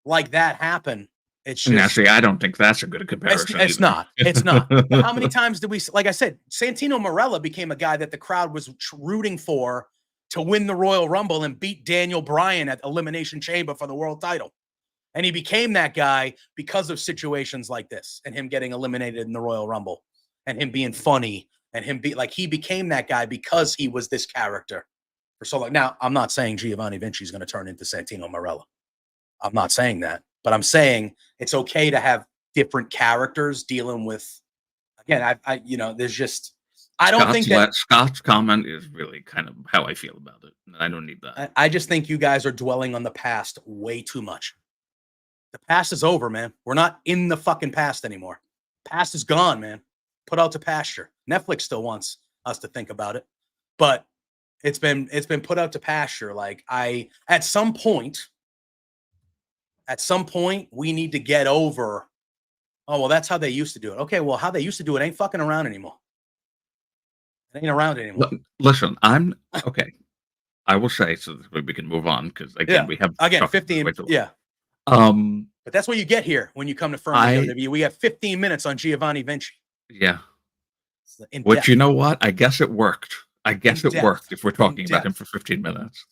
like that happen. It's just, actually, I don't think that's a good comparison. It's not. It's not. But how many times did we, like I said, Santino Marella became a guy that the crowd was rooting for to win the Royal Rumble and beat Daniel Bryan at Elimination Chamber for the world title. And he became that guy because of situations like this and him getting eliminated in the Royal Rumble and him being funny and him he became that guy because he was this character for so long. Now, I'm not saying Giovanni Vinci is going to turn into Santino Marella. I'm not saying that. But I'm saying it's okay to have different characters dealing with, again, there's just, I don't think that Scott's comment is really kind of how I feel about it. I don't need that. I just think you guys are dwelling on the past way too much. The past is over, man. We're not in the fucking past anymore. Past is gone, man. Put out to pasture. Netflix still wants us to think about it, but it's been put out to pasture. Like at some point, we need to get over, oh, well, that's how they used to do it. Okay, well, how they used to do it ain't fucking around anymore. It ain't around anymore. Listen, I'm okay. I will say, so we can move on, because again, we have 15. Yeah. But that's what you get here when you come to Firmly WWE. We have 15 minutes on Giovanni Vinci. Yeah. Which, you know what? I guess it worked. Worked if we're talking about him for 15 minutes.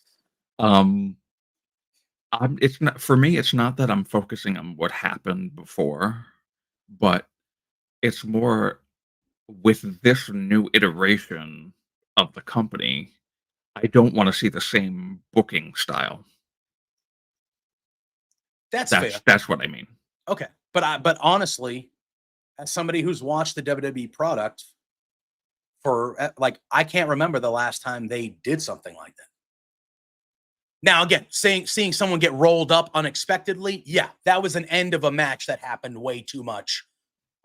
It's not, for me, it's not that I'm focusing on what happened before, but it's more with this new iteration of the company, I don't want to see the same booking style. That's fair. That's what I mean. Okay. But honestly, as somebody who's watched the WWE product for I can't remember the last time they did something like that. Now, again, seeing someone get rolled up unexpectedly, yeah, that was an end of a match that happened way too much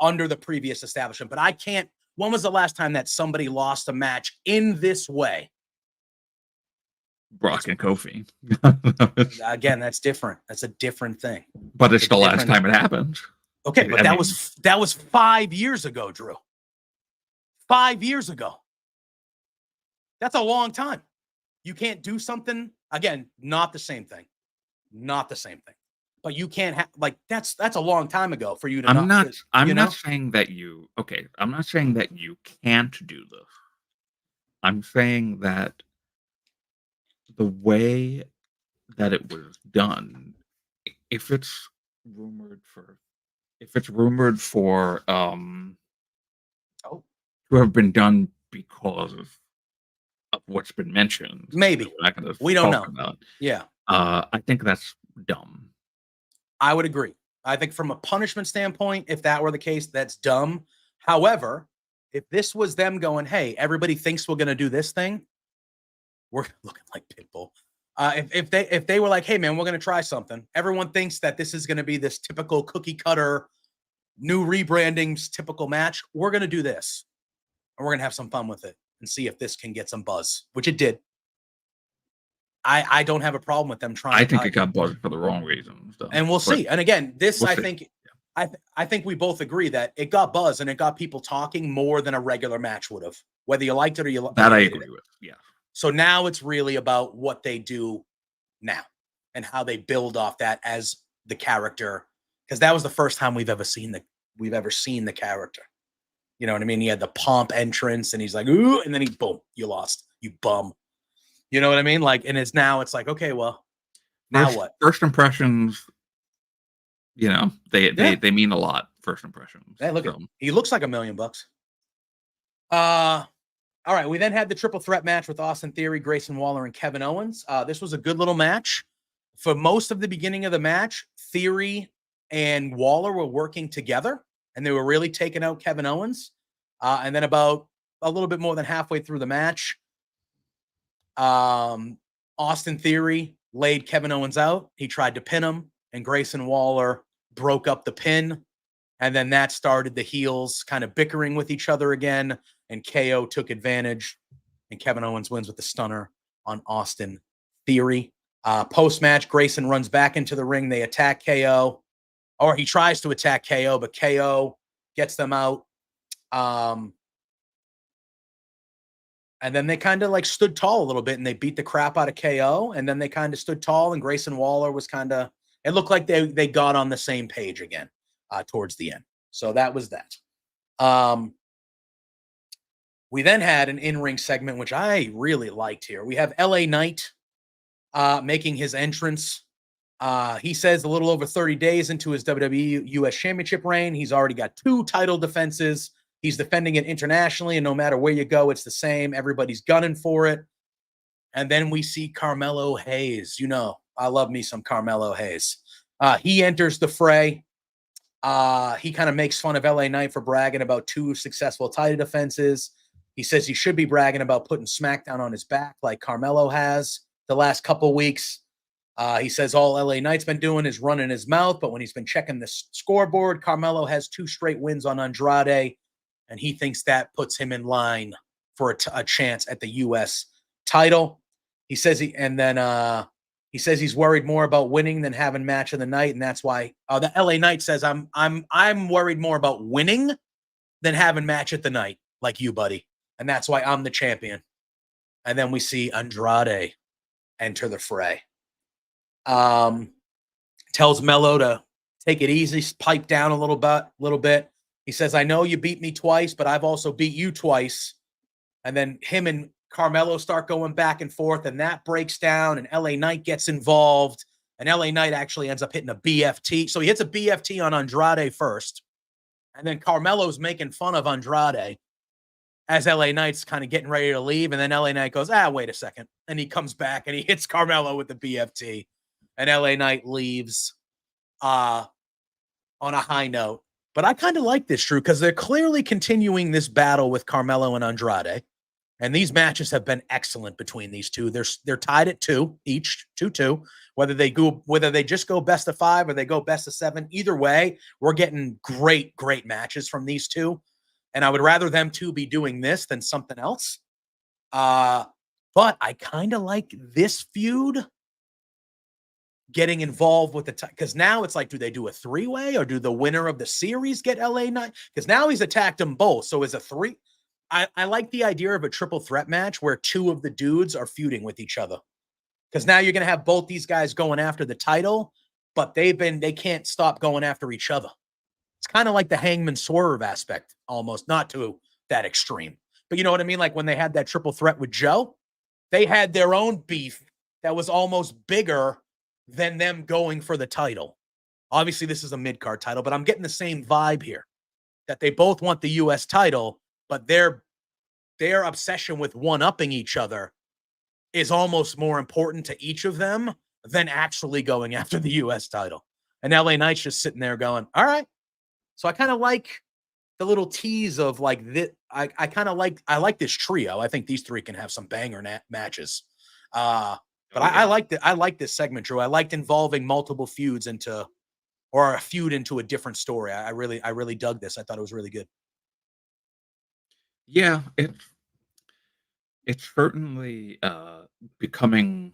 under the previous establishment. But I can't. When was the last time that somebody lost a match in this way? Brock and Kofi. Again, that's different. That's a different thing. But it's the last time it happened. Okay, but that was 5 years ago, Drew. 5 years ago. That's a long time. You can't do something, again, not the same thing. Not the same thing. But you can't have, that's a long time ago for you to I'm not saying that I'm not saying that you can't do this. I'm saying that the way that it was done, if it's rumored for to have been done because of what's been mentioned, maybe we don't know about. Yeah, I think that's dumb. I would agree. I think from a punishment standpoint, if that were the case, that's dumb. However, if this was them going, hey, everybody thinks we're going to do this thing, we're looking like Pitbull. If they were like, hey, man, we're going to try something. Everyone thinks that this is going to be this typical cookie cutter, new rebrandings, typical match. We're going to do this. And we're going to have some fun with it and see if this can get some buzz, which it did. I don't have a problem with them trying. I think it got buzzed for the wrong reasons. And we'll see. And again, I think we both agree that it got buzz and it got people talking more than a regular match would have, whether you liked it or you that I agree with. Yeah. So now it's really about what they do now and how they build off that as the character, because that was the first time we've ever seen the character. You know what I mean? He had the pomp entrance, and he's like, ooh, and then he boom, you lost, you bum. You know what I mean? Like, and it's like, okay, well, now what? First impressions, they mean a lot. First impressions. Hey, look at him. He looks like $1 million. All right, we then had the triple threat match with Austin Theory, Grayson Waller, and Kevin Owens. This was a good little match. For most of the beginning of the match, Theory and Waller were working together, and they were really taking out Kevin Owens. And then about a little bit more than halfway through the match, Austin Theory laid Kevin Owens out. He tried to pin him, and Grayson Waller broke up the pin. And then that started the heels kind of bickering with each other again. And KO took advantage, and Kevin Owens wins with the stunner on Austin Theory. Post-match, Grayson runs back into the ring. They attack KO, or he tries to attack KO, but KO gets them out. And then they kind of like stood tall a little bit, and they beat the crap out of KO. And then they kind of stood tall, and Grayson Waller was kind of, it looked like they got on the same page again towards the end. So that was that. We then had an in-ring segment, which I really liked here. We have LA Knight making his entrance. He says a little over 30 days into his WWE US Championship reign, he's already got 2 title defenses. He's defending it internationally, and no matter where you go, it's the same. Everybody's gunning for it. And then we see Carmelo Hayes. You know, I love me some Carmelo Hayes. He enters the fray. He kind of makes fun of LA Knight for bragging about 2 successful title defenses. He says he should be bragging about putting SmackDown on his back like Carmelo has the last couple weeks. He says all LA Knight's been doing is running his mouth, but when he's been checking the scoreboard, Carmelo has 2 straight wins on Andrade, and he thinks that puts him in line for a chance at the U.S. title. He says he says he's worried more about winning than having match of the night, and that's why the LA Knight says I'm worried more about winning than having match at the night, like you, buddy, and that's why I'm the champion. And then we see Andrade enter the fray. Tells Mello to take it easy, pipe down a little bit. He says, I know you beat me twice, but I've also beat you twice. And then him and Carmelo start going back and forth, and that breaks down, and LA Knight gets involved, and LA Knight actually ends up hitting a BFT. So he hits a BFT on Andrade first, and then Carmelo's making fun of Andrade as LA Knight's kind of getting ready to leave, and then LA Knight goes, wait a second, and he comes back, and he hits Carmelo with the BFT, and LA Knight leaves on a high note. But I kind of like this, Drew, because they're clearly continuing this battle with Carmelo and Andrade. And these matches have been excellent between these two. They're tied at 2 each, 2-2. Whether they just go best of 5 or they go best of 7, either way, we're getting great matches from these two. And I would rather them two be doing this than something else. But I kind of like this feud getting involved with because now it's like, do they do a 3-way or do the winner of the series get LA Knight? Because now he's attacked them both. So is a 3. I like the idea of a triple threat match where 2 of the dudes are feuding with each other. Because now you're going to have both these guys going after the title, but they can't stop going after each other. It's kind of like the Hangman Swerve aspect, almost, not to that extreme. But you know what I mean? Like when they had that triple threat with Joe, they had their own beef that was almost bigger than them going for the title. Obviously, this is a mid-card title, but I'm getting the same vibe here, that they both want the U.S. title, but their obsession with one-upping each other is almost more important to each of them than actually going after the U.S. title. And LA Knight's just sitting there going, all right. So I kind of like the little tease of like this. I like this trio. I think these 3 can have some banger matches. But I like this segment, Drew. I liked involving multiple feuds or a feud into a different story. I really dug this. I thought it was really good. Yeah, it's certainly becoming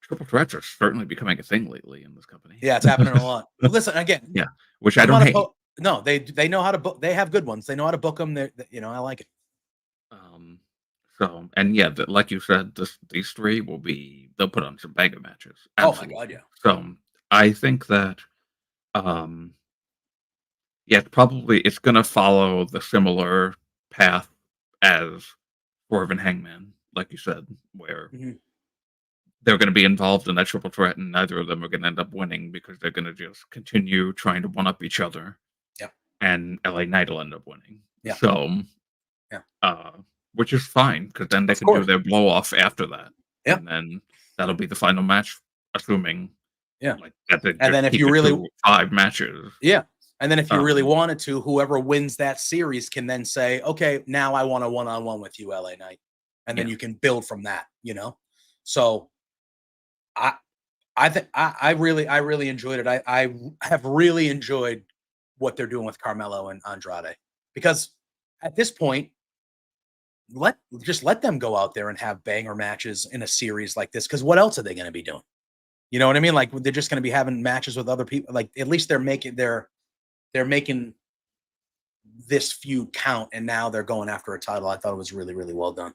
triple threats are certainly becoming a thing lately in this company. Yeah, it's happening a lot. Listen, again, yeah, which I don't hate. No, they know how to book. They have good ones. They know how to book them. I like it. So, and yeah, like you said, these three they'll put on some banger matches. Oh my Absolutely. God, yeah. So I think that, um, yeah, it's going to follow the similar path as Swerve and Hangman, like you said, where Mhm. they're going to be involved in that triple threat, and neither of them are going to end up winning because they're going to just continue trying to one up each other, Yep. and LA Knight will end up winning. Yeah. So, Yeah. which is fine because then they Of can do course. their blow off after that, Yeah. and then that'll be the final match, assuming Yeah. like that they And just then if keep you it really, to 5 matches. yeah. And then if you really Um, wanted to, whoever wins that series can then say, okay, now I want a one-on-one with you, LA Knight. And then yeah, you can build from that, you know? So I I think I really enjoyed it. I have really enjoyed what they're doing with Carmelo and Andrade because at this point, let them go out there and have banger matches in a series like this. Because what else are they going to be doing? You know what I mean? Like they're just going to be having matches with other people. Like at least they're making this feud count, and now they're going after a title. I thought it was really really well done.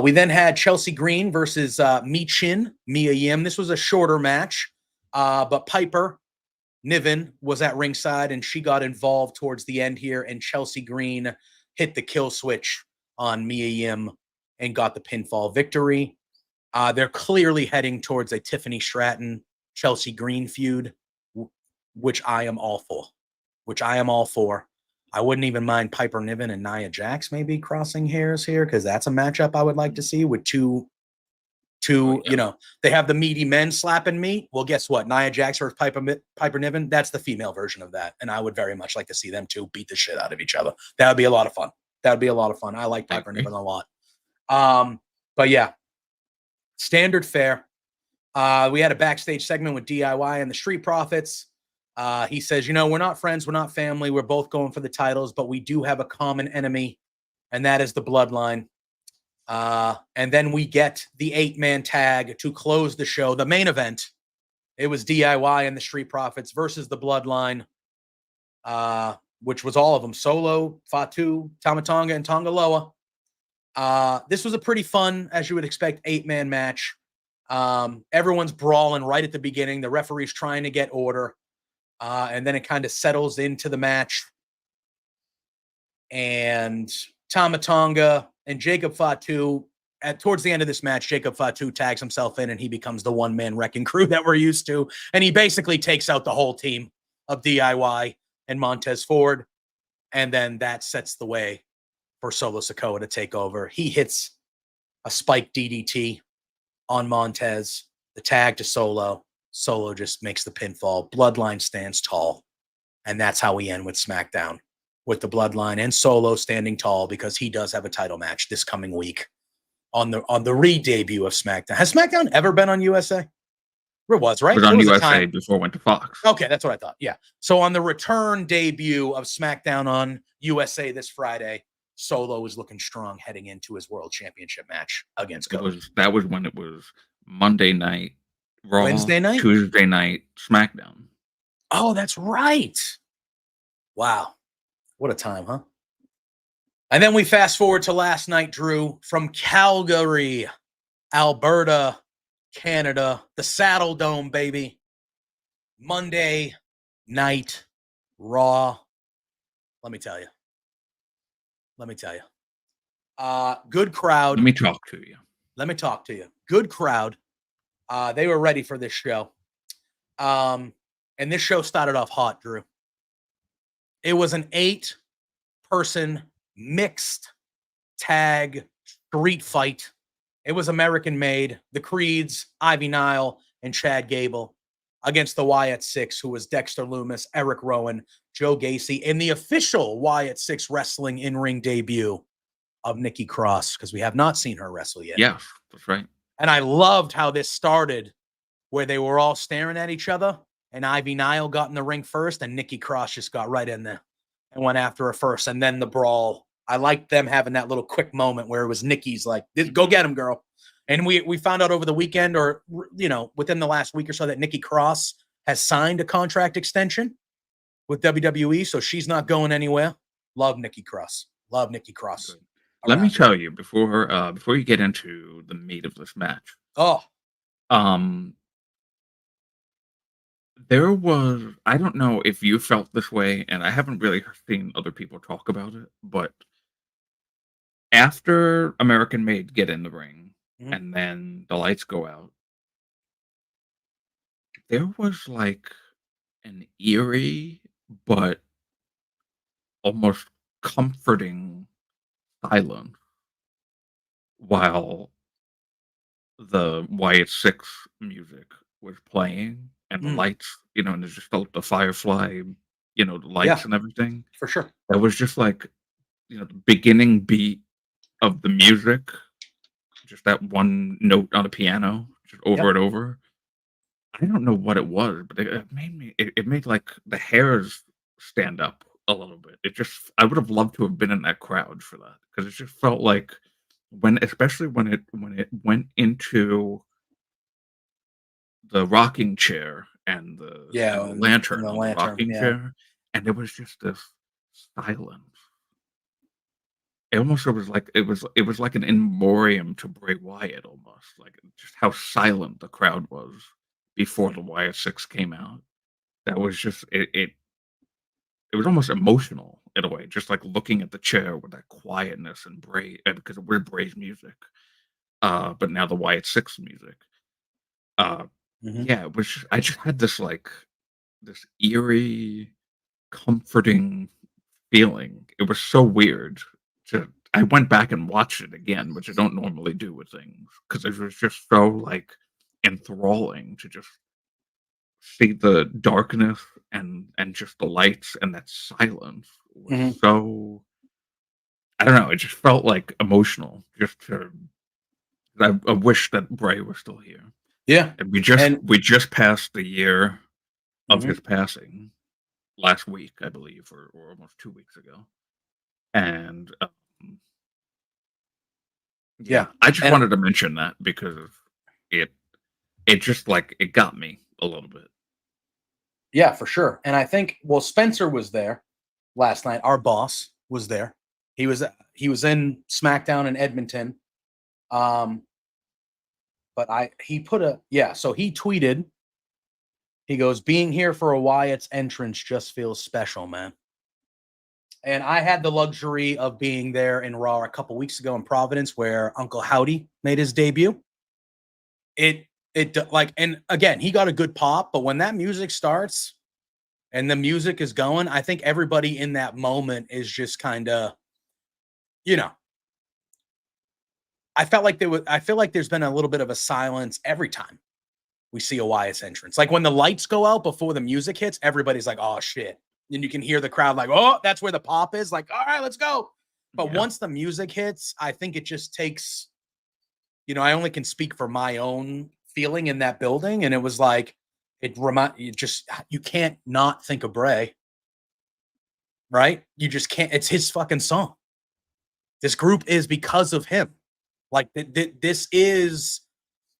We then had Chelsea Green versus Mia Yim. This was a shorter match, but Piper Niven was at ringside, and she got involved towards the end here. And Chelsea Green hit the kill switch on Mia Yim and got the pinfall victory. They're clearly heading towards a Tiffany Stratton Chelsea Green feud, which I am all for. Which I am all for. I wouldn't even mind Piper Niven and Nia Jax maybe crossing hairs here because that's a matchup I would like to see with oh, yeah. you know, they have the meaty men slapping meat. Well, guess what? Nia Jax versus Piper Niven, that's the female version of that. And I would very much like to see them two beat the shit out of each other. That would be a lot of fun. That would be a lot of fun. I like I Piper agree. Niven a lot. But yeah, standard fare. We had a backstage segment with DIY and the Street Profits. He says, we're not friends, we're not family, we're both going for the titles, but we do have a common enemy, and that is the Bloodline. And then we get the 8-man tag to close the show. The main event, it was DIY and the Street Profits versus the Bloodline, which was all of them. Solo, Fatu, Tamatonga, and Tongaloa. This was a pretty fun, as you would expect, 8-man match. Everyone's brawling right at the beginning. The referee's trying to get order. And then it kind of settles into the match. And Tamatonga and Jacob Fatu, towards the end of this match, Jacob Fatu tags himself in and he becomes the one-man wrecking crew that we're used to. And he basically takes out the whole team of DIY and Montez Ford. And then that sets the way for Solo Sikoa to take over. He hits a spike DDT on Montez, the tag to Solo. Solo just makes the pinfall. Bloodline stands tall. And that's how we end with SmackDown, with the Bloodline and Solo standing tall because he does have a title match this coming week on the re-debut of SmackDown. Has SmackDown ever been on USA? It was, right? It was on There was a USA time. before it went to Fox. Okay, that's what I thought. Yeah. So on the return debut of SmackDown on USA this Friday, Solo is looking strong heading into his World Championship match against Cody. That was when it was Monday night Raw, Wednesday night? Tuesday night SmackDown. Oh, that's right. Wow. What a time, huh? And then we fast forward to last night, Drew, from Calgary, Alberta, Canada, the Saddle Dome, baby. Monday night Raw. Let me tell you. Good crowd. Let me talk to you. Good crowd. They were ready for this show. And this show started off hot, Drew. It was an 8-person mixed tag street fight. It was American made. The Creeds, Ivy Nile, and Chad Gable against the Wyatt Six, who was Dexter Loomis, Eric Rowan, Joe Gacy, in the official Wyatt Six wrestling in-ring debut of Nikki Cross, because we have not seen her wrestle yet. Yeah, that's right. And I loved how this started, where they were all staring at each other, and Ivy Nile got in the ring first, and Nikki Cross just got right in there and went after her first, and then the brawl. I liked them having that little quick moment where it was Nikki's like, go get him, girl. And we found out over the weekend, or, within the last week or so, that Nikki Cross has signed a contract extension with WWE, so she's not going anywhere. Love Nikki Cross. Good. Let me around here. tell you before you get into the meat of this match. Oh, Um, there was I don't know if you felt this way, and I haven't really seen other people talk about it, but after American Made get in the ring mhm. and then the lights go out, there was like an eerie but almost comforting silence while the Wyatt Six music was playing and the Mm, lights, and there's just the firefly, the lights yeah, and everything. for sure. That was just like, the beginning beat of the music, just that one note on a piano, just over Yep. and over. I don't know what it was, but it made like the hairs stand up a little bit. I would have loved to have been in that crowd for that because it just felt like especially when it went into the rocking chair and Yeah, the and lantern the on the lantern. rocking Yeah. chair, and there was just this silence. It was like an in memoriam to Bray Wyatt almost, like, just how silent the crowd was before the Wyatt Six came out. That was just it was almost emotional in a way, just, like, looking at the chair with that quietness and Bray because we're Bray's music, but now the Wyatt Six music. Uh, Mhm. yeah, it was I just had this, like, this eerie, comforting feeling. It was so weird I went back and watched it again, which I don't normally do with things because it was just so, like, enthralling to just see the darkness and just the lights and that silence was Mhm. so I don't know, it just felt, like, emotional just to I wish that Bray was still here. Yeah. And we just passed the year of Mhm. his passing last week, I believe, or almost 2 weeks ago. And, Yeah. yeah, I just And wanted to mention that because it it just, like, it got me a little bit. yeah, for sure. And I think Spencer was there last night. Our boss was there. He was in SmackDown in Edmonton. Um, but I he put a yeah, so he tweeted, he goes, being here for a Wyatt's entrance just feels special, man. And I had the luxury of being there in Raw a couple weeks ago in Providence where Uncle Howdy made his debut. Like, and again, he got a good pop, but when that music starts and the music is going, I think everybody in that moment is just kind of, you know, I feel like there's been a little bit of a silence every time we see a Wyatt's entrance. Like when the lights go out before the music hits, everybody's like, "Oh shit." And you can hear the crowd like, "Oh, that's where the pop is." Like, "All right, let's go." But Yeah. once the music hits, I think it just takes, I only can speak for my own feeling in that building and it was like you can't not think of Bray, right? You just can't. It's his fucking song. This group is because of him. Like this is,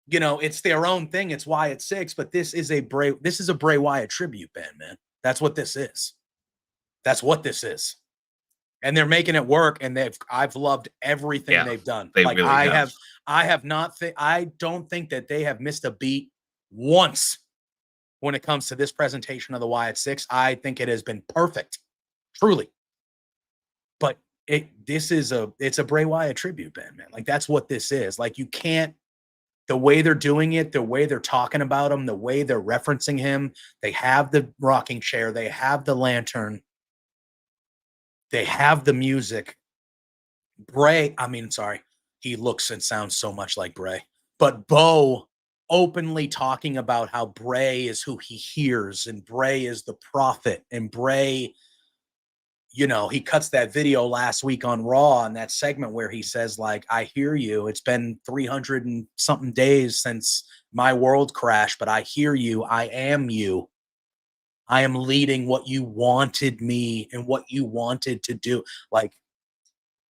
it's their own thing. It's Wyatt Six, but this is a Bray Wyatt tribute band, man. That's what this is. That's what this is. And they're making it work. And I've loved everything Yeah, they've done. they Like really have. I have not, I don't think that they have missed a beat once when it comes to this presentation of the Wyatt Six. I think it has been perfect, truly. But it's a Bray Wyatt tribute band, man. Like that's what this is. Like you can't, the way they're doing it, the way they're talking about him, the way they're referencing him. They have the rocking chair, they have the lantern, they have the music. Sorry, he looks and sounds so much like Bray. But Bo openly talking about how Bray is who he hears and Bray is the prophet and Bray, he cuts that video last week on Raw in that segment where he says, like, I hear you. It's been 300 and something days since my world crashed, but I hear you. I am you. I am leading what you wanted me and what you wanted to do. Like,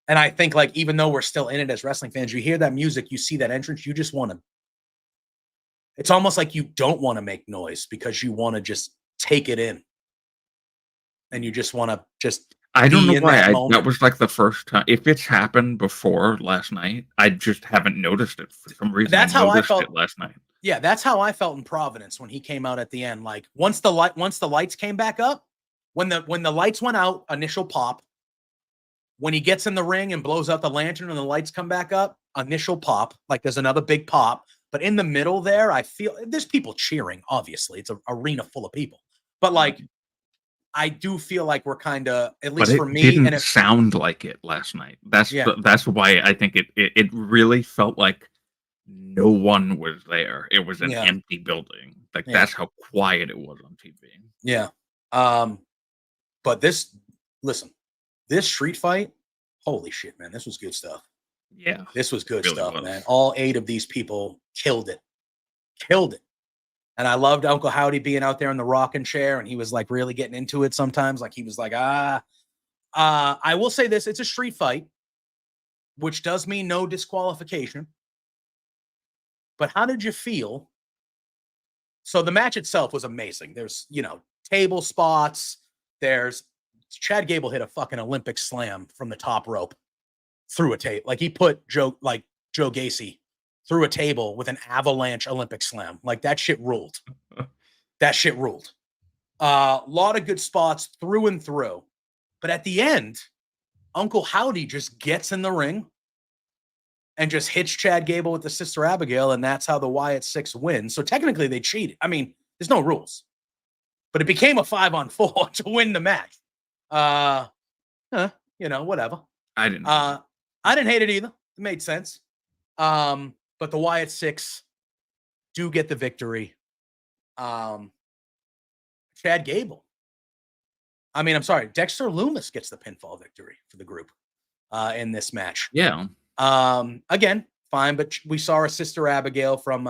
and I think, like, even though we're still in it as wrestling fans, you hear that music, you see that entrance, you just want to, it's almost like you don't want to make noise because you want to just take it in and you just want to just I don't be know in why. that That moment. was like the first time. If it's happened before last night, I just haven't noticed it for some reason. I That's how I noticed felt. it last night. Yeah, that's how I felt in Providence when he came out at the end. Like once the lights came back up, when the lights went out, initial pop. When he gets in the ring and blows out the lantern and the lights come back up, initial pop. Like there's another big pop. But in the middle there, I feel there's people cheering. Obviously, it's an arena full of people. But like, I do feel like we're kind of, at But least for it me, and didn't sound like it last night. yeah, That's why I think it really felt like no one was there. It was an yeah, empty building. Like yeah, that's how quiet it was on TV. yeah. But listen, this street fight, holy shit, man, this was good stuff. Yeah, This was good really stuff, was. man. All 8 of these people killed it. Killed it. And I loved Uncle Howdy being out there in the rocking chair, and he was like really getting into it sometimes. Like he was like, I will say this: it's a street fight, which does mean no disqualification. But how did you feel? So the match itself was amazing. There's, table spots. There's Chad Gable hit a fucking Olympic slam from the top rope through a table. Like he put Joe Gacy through a table with an avalanche Olympic slam. Like that shit ruled. That shit ruled. A lot of good spots through and through. But at the end, Uncle Howdy just gets in the ring and just hits Chad Gable with the Sister Abigail, and that's how the Wyatt Six win. So technically they cheated. I mean, there's no rules. But it became a 5-on-4 to win the match. Whatever. I didn't. I didn't hate it either. It made sense. But the Wyatt Six do get the victory. Chad Gable. I mean, I'm sorry. Dexter Lumis gets the pinfall victory for the group in this match. Yeah. Again, fine, but we saw our Sister Abigail from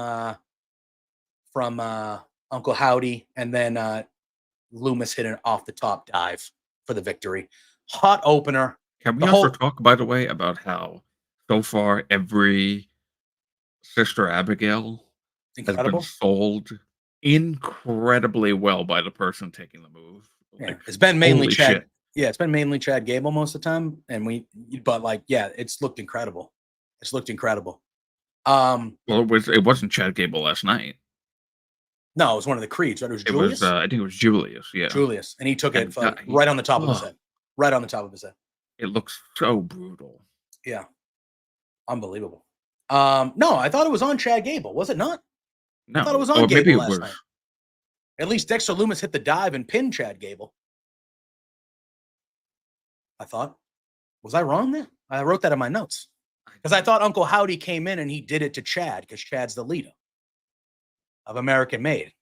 Uncle Howdy, and then Lumis hit an off the top dive for the victory. Hot opener. Can we also talk, by the way, about how so far every Sister Abigail has been sold incredibly well by the person taking the move? Yeah, Like, it's been mainly holy Chad. shit. Yeah, it's been mainly Chad Gable most of the time, but like, yeah, it's looked incredible. It's looked incredible. Well, it wasn't Chad Gable last night. No, it was one of the Creeds, right? It was Julius. I think it was Julius. Yeah, Julius, and he took it And, right on the top of his head. Right on the top of his head. It looks so brutal. Yeah, unbelievable. No, I thought it was on Chad Gable. Was it not? No, I thought it was on Gable maybe it last was. night. At least Dexter Lumis hit the dive and pinned Chad Gable. I thought. Was I wrong there? I wrote that in my notes. Because I thought Uncle Howdy came in and he did it to Chad, because Chad's the leader of American Made.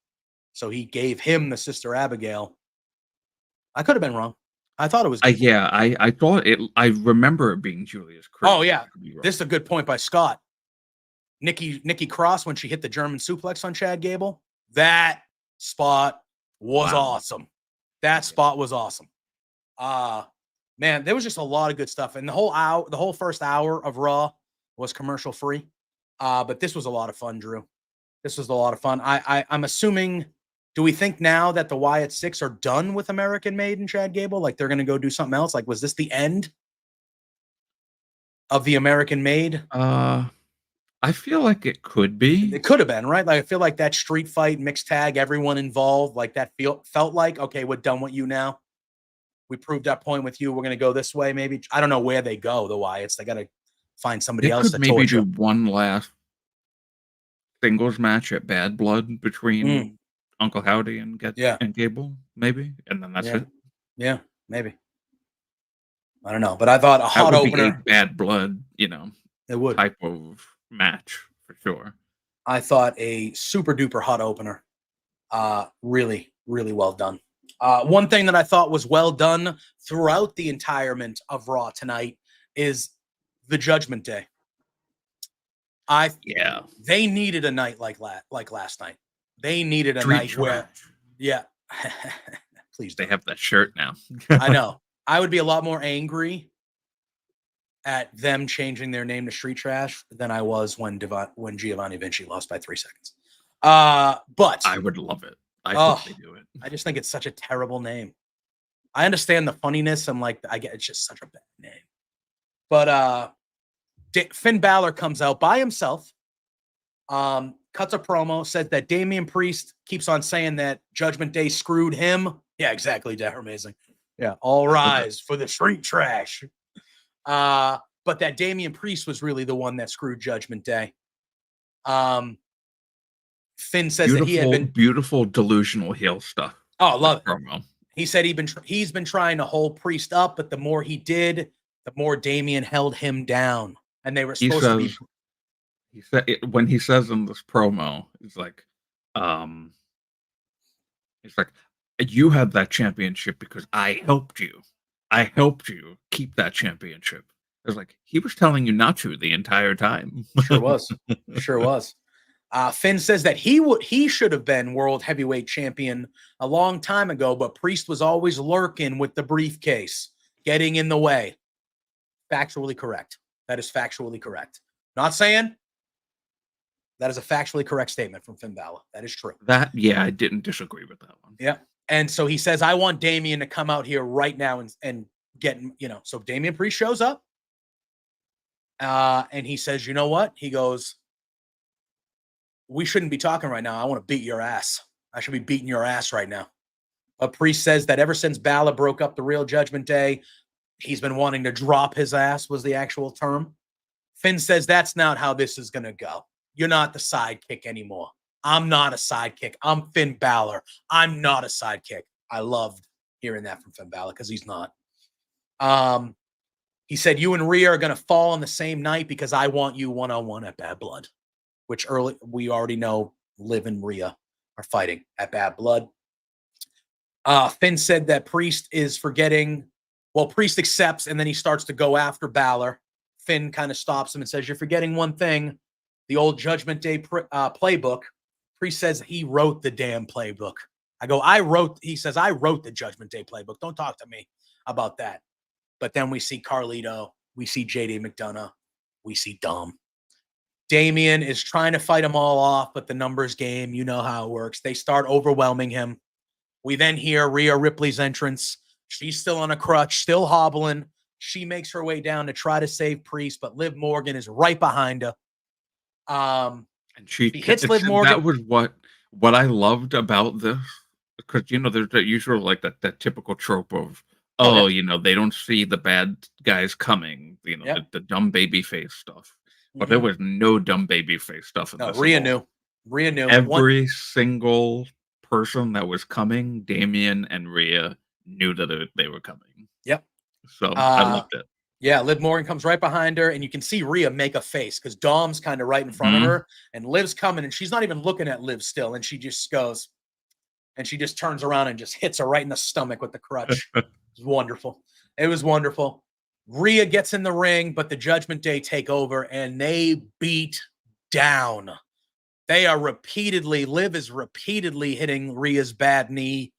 So he gave him the Sister Abigail. I could have been wrong. I thought it was. Yeah, I thought it. I remember it being Julius. Oh yeah, this is a good point by Scott. Nikki Cross, when she hit the German suplex on Chad Gable, that spot was awesome. That spot was awesome. Man, there was just a lot of good stuff, and the whole first hour of Raw was commercial free. But this was a lot of fun, Drew. This was a lot of fun. I'm assuming. Do we think now that the Wyatt Six are done with American Made and Chad Gable? Like they're going to go do something else? Like, was this the end of the American Made? I feel like it could be. It could have been, right? Like I feel like that street fight, mixed tag, everyone involved, like that felt like, okay, we're done with you now. We proved our point with you. We're going to go this way, maybe. I don't know where they go, the Wyatts. They got to find somebody else to maybe torture. do one last singles match at Bad Blood between Uncle Howdy and Gable, maybe, and then that's it. Yeah, maybe. I don't know, but I thought a hot opener, be a Bad Blood, it would type of match for sure. I thought a super duper hot opener, really, really well done. One thing that I thought was well done throughout the entirement of Raw tonight is the Judgment Day. They needed a night like last night. They needed a night where, please. They have that shirt now. I know. I would be a lot more angry at them changing their name to Street Trash than I was when Giovanni Vinci lost by 3 seconds. But I would love it. I hope they do it. I just think it's such a terrible name. I understand the funniness. I'm like, I get it's just such a bad name. But Finn Balor comes out by himself, cuts a promo, said that Damian Priest keeps on saying that Judgment Day screwed him. Yeah, exactly. They're amazing. Yeah, all rise for the street trash. But that Damian Priest was really the one that screwed Judgment Day. Finn says that he had been beautiful delusional heel stuff. Oh, love it. Promo. He said he's been trying to hold Priest up, but the more he did, the more Damian held him down, and they were supposed to be. He said when he says in this promo, it's like, you have that championship because I helped you. I helped you keep that championship. It was like he was telling you not to the entire time. Sure was. Sure was. Finn says that he should have been world heavyweight champion a long time ago, but Priest was always lurking with the briefcase, getting in the way. Factually correct. That is factually correct. Not saying that is a factually correct statement from Finn Balor. That is true. I didn't disagree with that one. Yeah. And so he says, I want Damian to come out here right now and get, so Damian Priest shows up. And he says, you know what? He goes, we shouldn't be talking right now. I want to beat your ass. I should be beating your ass right now. But Priest says that ever since Balor broke up the real Judgment Day, he's been wanting to drop his ass was the actual term. Finn says that's not how this is going to go. You're not the sidekick anymore. I'm not a sidekick. I'm Finn Balor. I'm not a sidekick. I loved hearing that from Finn Balor because he's not. He said, you and Rhea are going to fall on the same night because I want you one-on-one at Bad Blood, which we already know Liv and Rhea are fighting at Bad Blood. Finn said that Priest is forgetting. Well, Priest accepts, and then he starts to go after Balor. Finn kind of stops him and says, you're forgetting one thing, the old Judgment Day playbook. Priest says he wrote the damn playbook. He says, I wrote the Judgment Day playbook. Don't talk to me about that. But then we see Carlito. We see JD McDonough. We see Dom. Damian is trying to fight them all off, but the numbers game, you know how it works. They start overwhelming him. We then hear Rhea Ripley's entrance. She's still on a crutch, still hobbling. She makes her way down to try to save Priest, but Liv Morgan is right behind her. And she hits Liv Morgan. That was what I loved about this, because there's that usual that typical trope of they don't see the bad guys coming, the dumb baby face stuff. But there was no dumb baby face stuff in this. Rhea knew. Every single person that was coming, Damian and Rhea knew that they were coming. Yep. So I loved it. Yeah, Liv Morgan comes right behind her, and you can see Rhea make a face because Dom's kind of right in front of her, and Liv's coming, and she's not even looking at Liv still, and she just goes, and she just turns around and just hits her right in the stomach with the crutch. It was wonderful. It was wonderful. Rhea gets in the ring, but the Judgment Day take over, and they beat down. They are Liv is repeatedly hitting Rhea's bad knee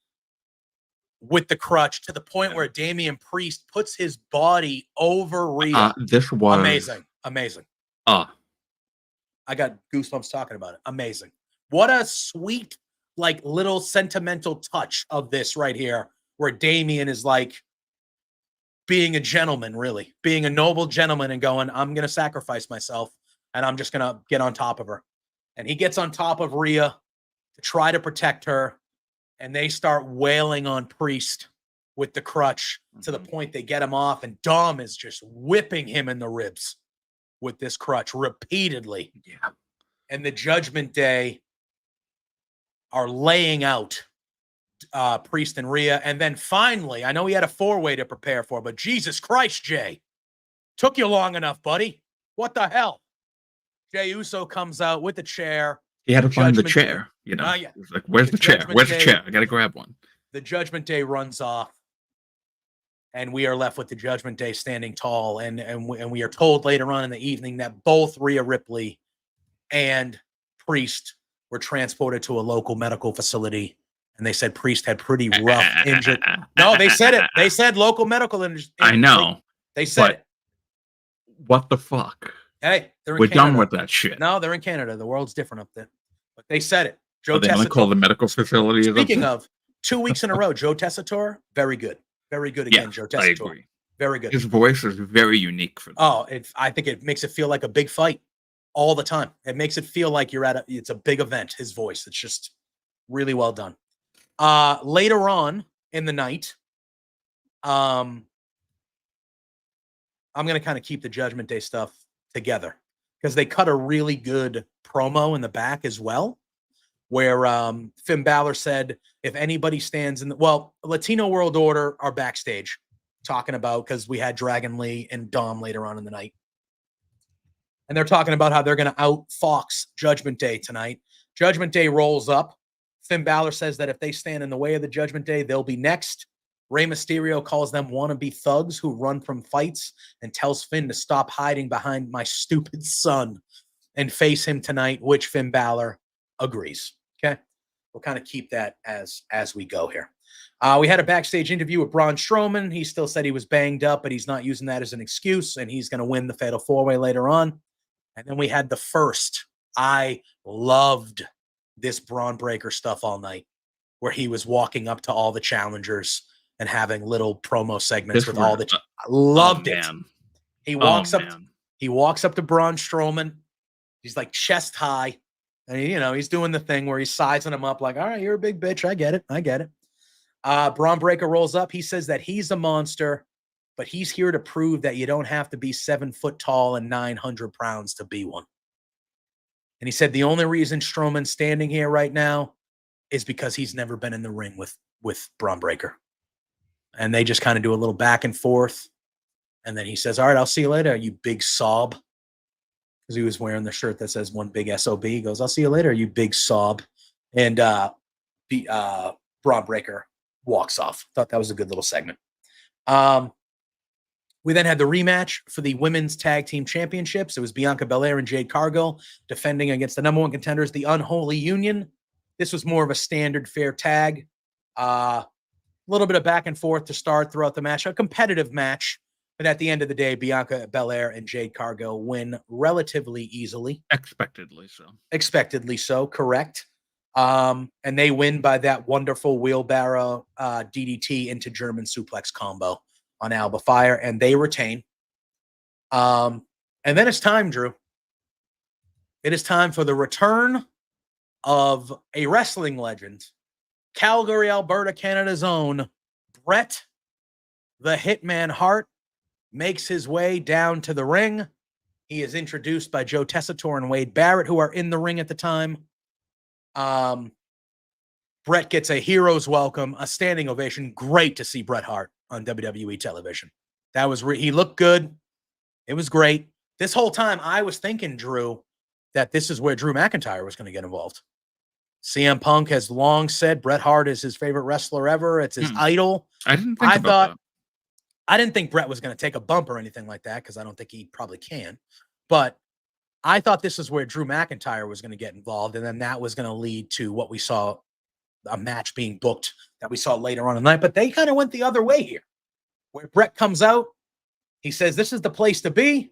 with the crutch to the point where Damian Priest puts his body over Rhea. This was amazing. I got goosebumps talking about it. Amazing. What a sweet, little sentimental touch of this right here, where Damian is being a gentleman, really being a noble gentleman and going, I'm going to sacrifice myself and I'm just going to get on top of her. And he gets on top of Rhea to try to protect her. And they start wailing on Priest with the crutch to the point they get him off. And Dom is just whipping him in the ribs with this crutch repeatedly. Yeah. And the Judgment Day are laying out Priest and Rhea. And then finally, I know he had a 4-way to prepare for, but Jesus Christ, Jay. Took you long enough, buddy. What the hell? Jey Uso comes out with a chair. He had to find the chair, He was like, where's the chair? Where's the chair? I got to grab one. The Judgment Day runs off, and we are left with the Judgment Day standing tall. And we are told later on in the evening that both Rhea Ripley and Priest were transported to a local medical facility. And they said Priest had pretty rough injury. No, they said it. They said local medical injury. I know. They said it. What the fuck? Hey, we're done with that shit. No, they're in Canada. The world's different up there. But they said it. Joe Tessitore. Call the medical facility. Speaking of, 2 weeks in a row, Joe Tessitore, very good. Very good again, Yeah, Joe I Tessitore. agree. Very good. His voice is very unique for that. I think it makes it feel like a big fight all the time. It makes it feel like it's a big event, his voice. It's just really well done. Later on in the night, I'm going to kind of keep the Judgment Day stuff together because they cut a really good promo in the back as well, where Finn Balor said, if anybody stands Latino World Order are backstage talking about, because we had Dragon Lee and Dom later on in the night. And they're talking about how they're going to outfox Judgment Day tonight. Judgment Day rolls up. Finn Balor says that if they stand in the way of the Judgment Day, they'll be next. Rey Mysterio calls them wannabe thugs who run from fights and tells Finn to stop hiding behind my stupid son and face him tonight, which Finn Balor agrees. Okay. We'll kind of keep that as we go here. We had a backstage interview with Braun Strowman. He still said he was banged up, but he's not using that as an excuse, and he's going to win the Fatal 4-Way later on. And then we had the first. I loved this Braun Breaker stuff all night, where he was walking up to all the challengers and having little promo segments with all the. I loved it. He walks up. He walks up to Braun Strowman. He's like chest high, and he's doing the thing where he's sizing him up, like, "All right, you're a big bitch. I get it. I get it." Braun Breaker rolls up. He says that he's a monster, but he's here to prove that you don't have to be 7 foot tall and 900 pounds to be one. And he said the only reason Strowman's standing here right now is because he's never been in the ring with Braun Breaker. And they just kind of do a little back and forth. And then he says, "All right, I'll see you later, you big sob." Because he was wearing the shirt that says one big SOB. He goes, "I'll see you later, you big sob." And Braun Breaker walks off. Thought that was a good little segment. We then had the rematch for the Women's Tag Team Championships. It was Bianca Belair and Jade Cargill defending against the number one contenders, the Unholy Union. This was more of a standard fair tag. A little bit of back and forth to start throughout the match. A competitive match. But at the end of the day, Bianca Belair and Jade Cargill win relatively easily. Expectedly so. Expectedly so, correct. And they win by that wonderful wheelbarrow DDT into German suplex combo on Alba Fire, and they retain. And then it's time, Drew. It is time for the return of a wrestling legend, Calgary, Alberta, Canada's own Bret the Hitman Hart makes his way down to the ring. He is introduced by Joe Tessitore and Wade Barrett, who are in the ring at the time. Bret gets a hero's welcome, a standing ovation. Great to see Bret Hart on WWE television. That was he looked good. It was great. This whole time I was thinking, Drew, that this is where Drew McIntyre was going to get involved. CM Punk has long said Bret Hart is his favorite wrestler ever. It's his idol. I didn't think about that. I didn't think Bret was going to take a bump or anything like that because I don't think he probably can. But I thought this is where Drew McIntyre was going to get involved, and then that was going to lead to what we saw, a match being booked that we saw later on in the night. But they kind of went the other way here, where Bret comes out. He says this is the place to be,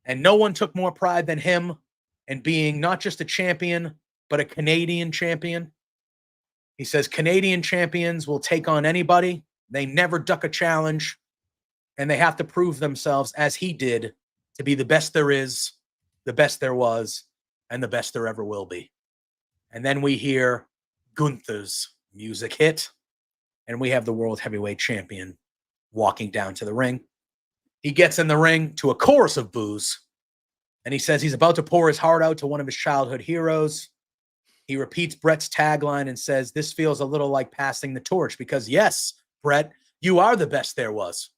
and no one took more pride than him in being not just a champion, but a Canadian champion. He says Canadian champions will take on anybody. They never duck a challenge, and they have to prove themselves, as he did, to be the best there is, the best there was, and the best there ever will be. And then we hear Gunther's music hit, and we have the World Heavyweight Champion walking down to the ring. He gets in the ring to a chorus of boos, and he says he's about to pour his heart out to one of his childhood heroes. He repeats Bret's tagline and says, this feels a little like passing the torch because, yes, Bret, you are the best there was.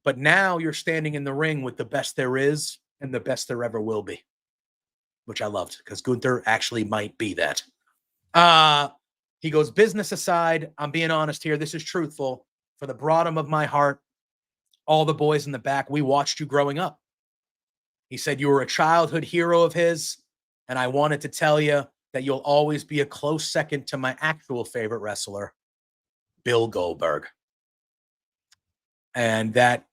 But now you're standing in the ring with the best there is and the best there ever will be, which I loved because Gunther actually might be that. He goes, business aside, I'm being honest here. This is truthful. For the bottom of my heart, all the boys in the back, we watched you growing up. He said you were a childhood hero of his, and I wanted to tell you that you'll always be a close second to my actual favorite wrestler, Bill Goldberg. And that,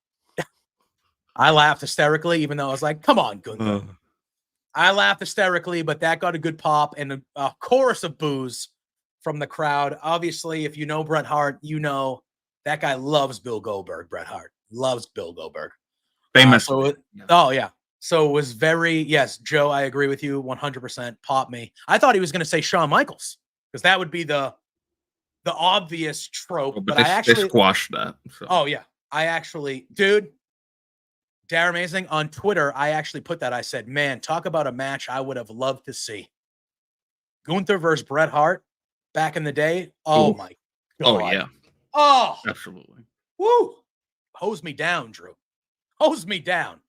I laughed hysterically, even though I was like, come on, Gunther. I laughed hysterically, but that got a good pop and a chorus of boos from the crowd. Obviously, if you know Bret Hart, you know That guy loves Bill Goldberg, Bret Hart. Loves Bill Goldberg. Famously. Oh, yeah. So it was yes, Joe, I agree with you 100%. Pop me. I thought he was going to say Shawn Michaels because that would be the obvious trope. Well, but they, I actually squashed that. So. Oh, yeah. I actually, dude, Darren Amazing on Twitter, I actually put that. I said, man, talk about a match I would have loved to see. Gunther versus Bret Hart back in the day. Oh, my God. Oh, yeah. Oh, absolutely. Woo. Hose me down, Drew. Hose me down.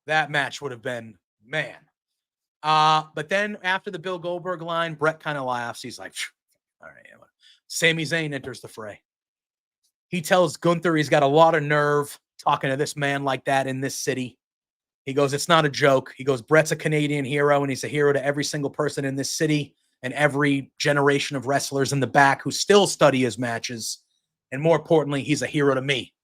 That match would have been, man. But then after the Bill Goldberg line, Bret kind of laughs. He's like, all right. Sami Zayn enters the fray. He tells Gunther he's got a lot of nerve talking to this man like that in this city. He goes, it's not a joke. He goes, Bret's a Canadian hero, and he's a hero to every single person in this city and every generation of wrestlers in the back who still study his matches. And more importantly, he's a hero to me.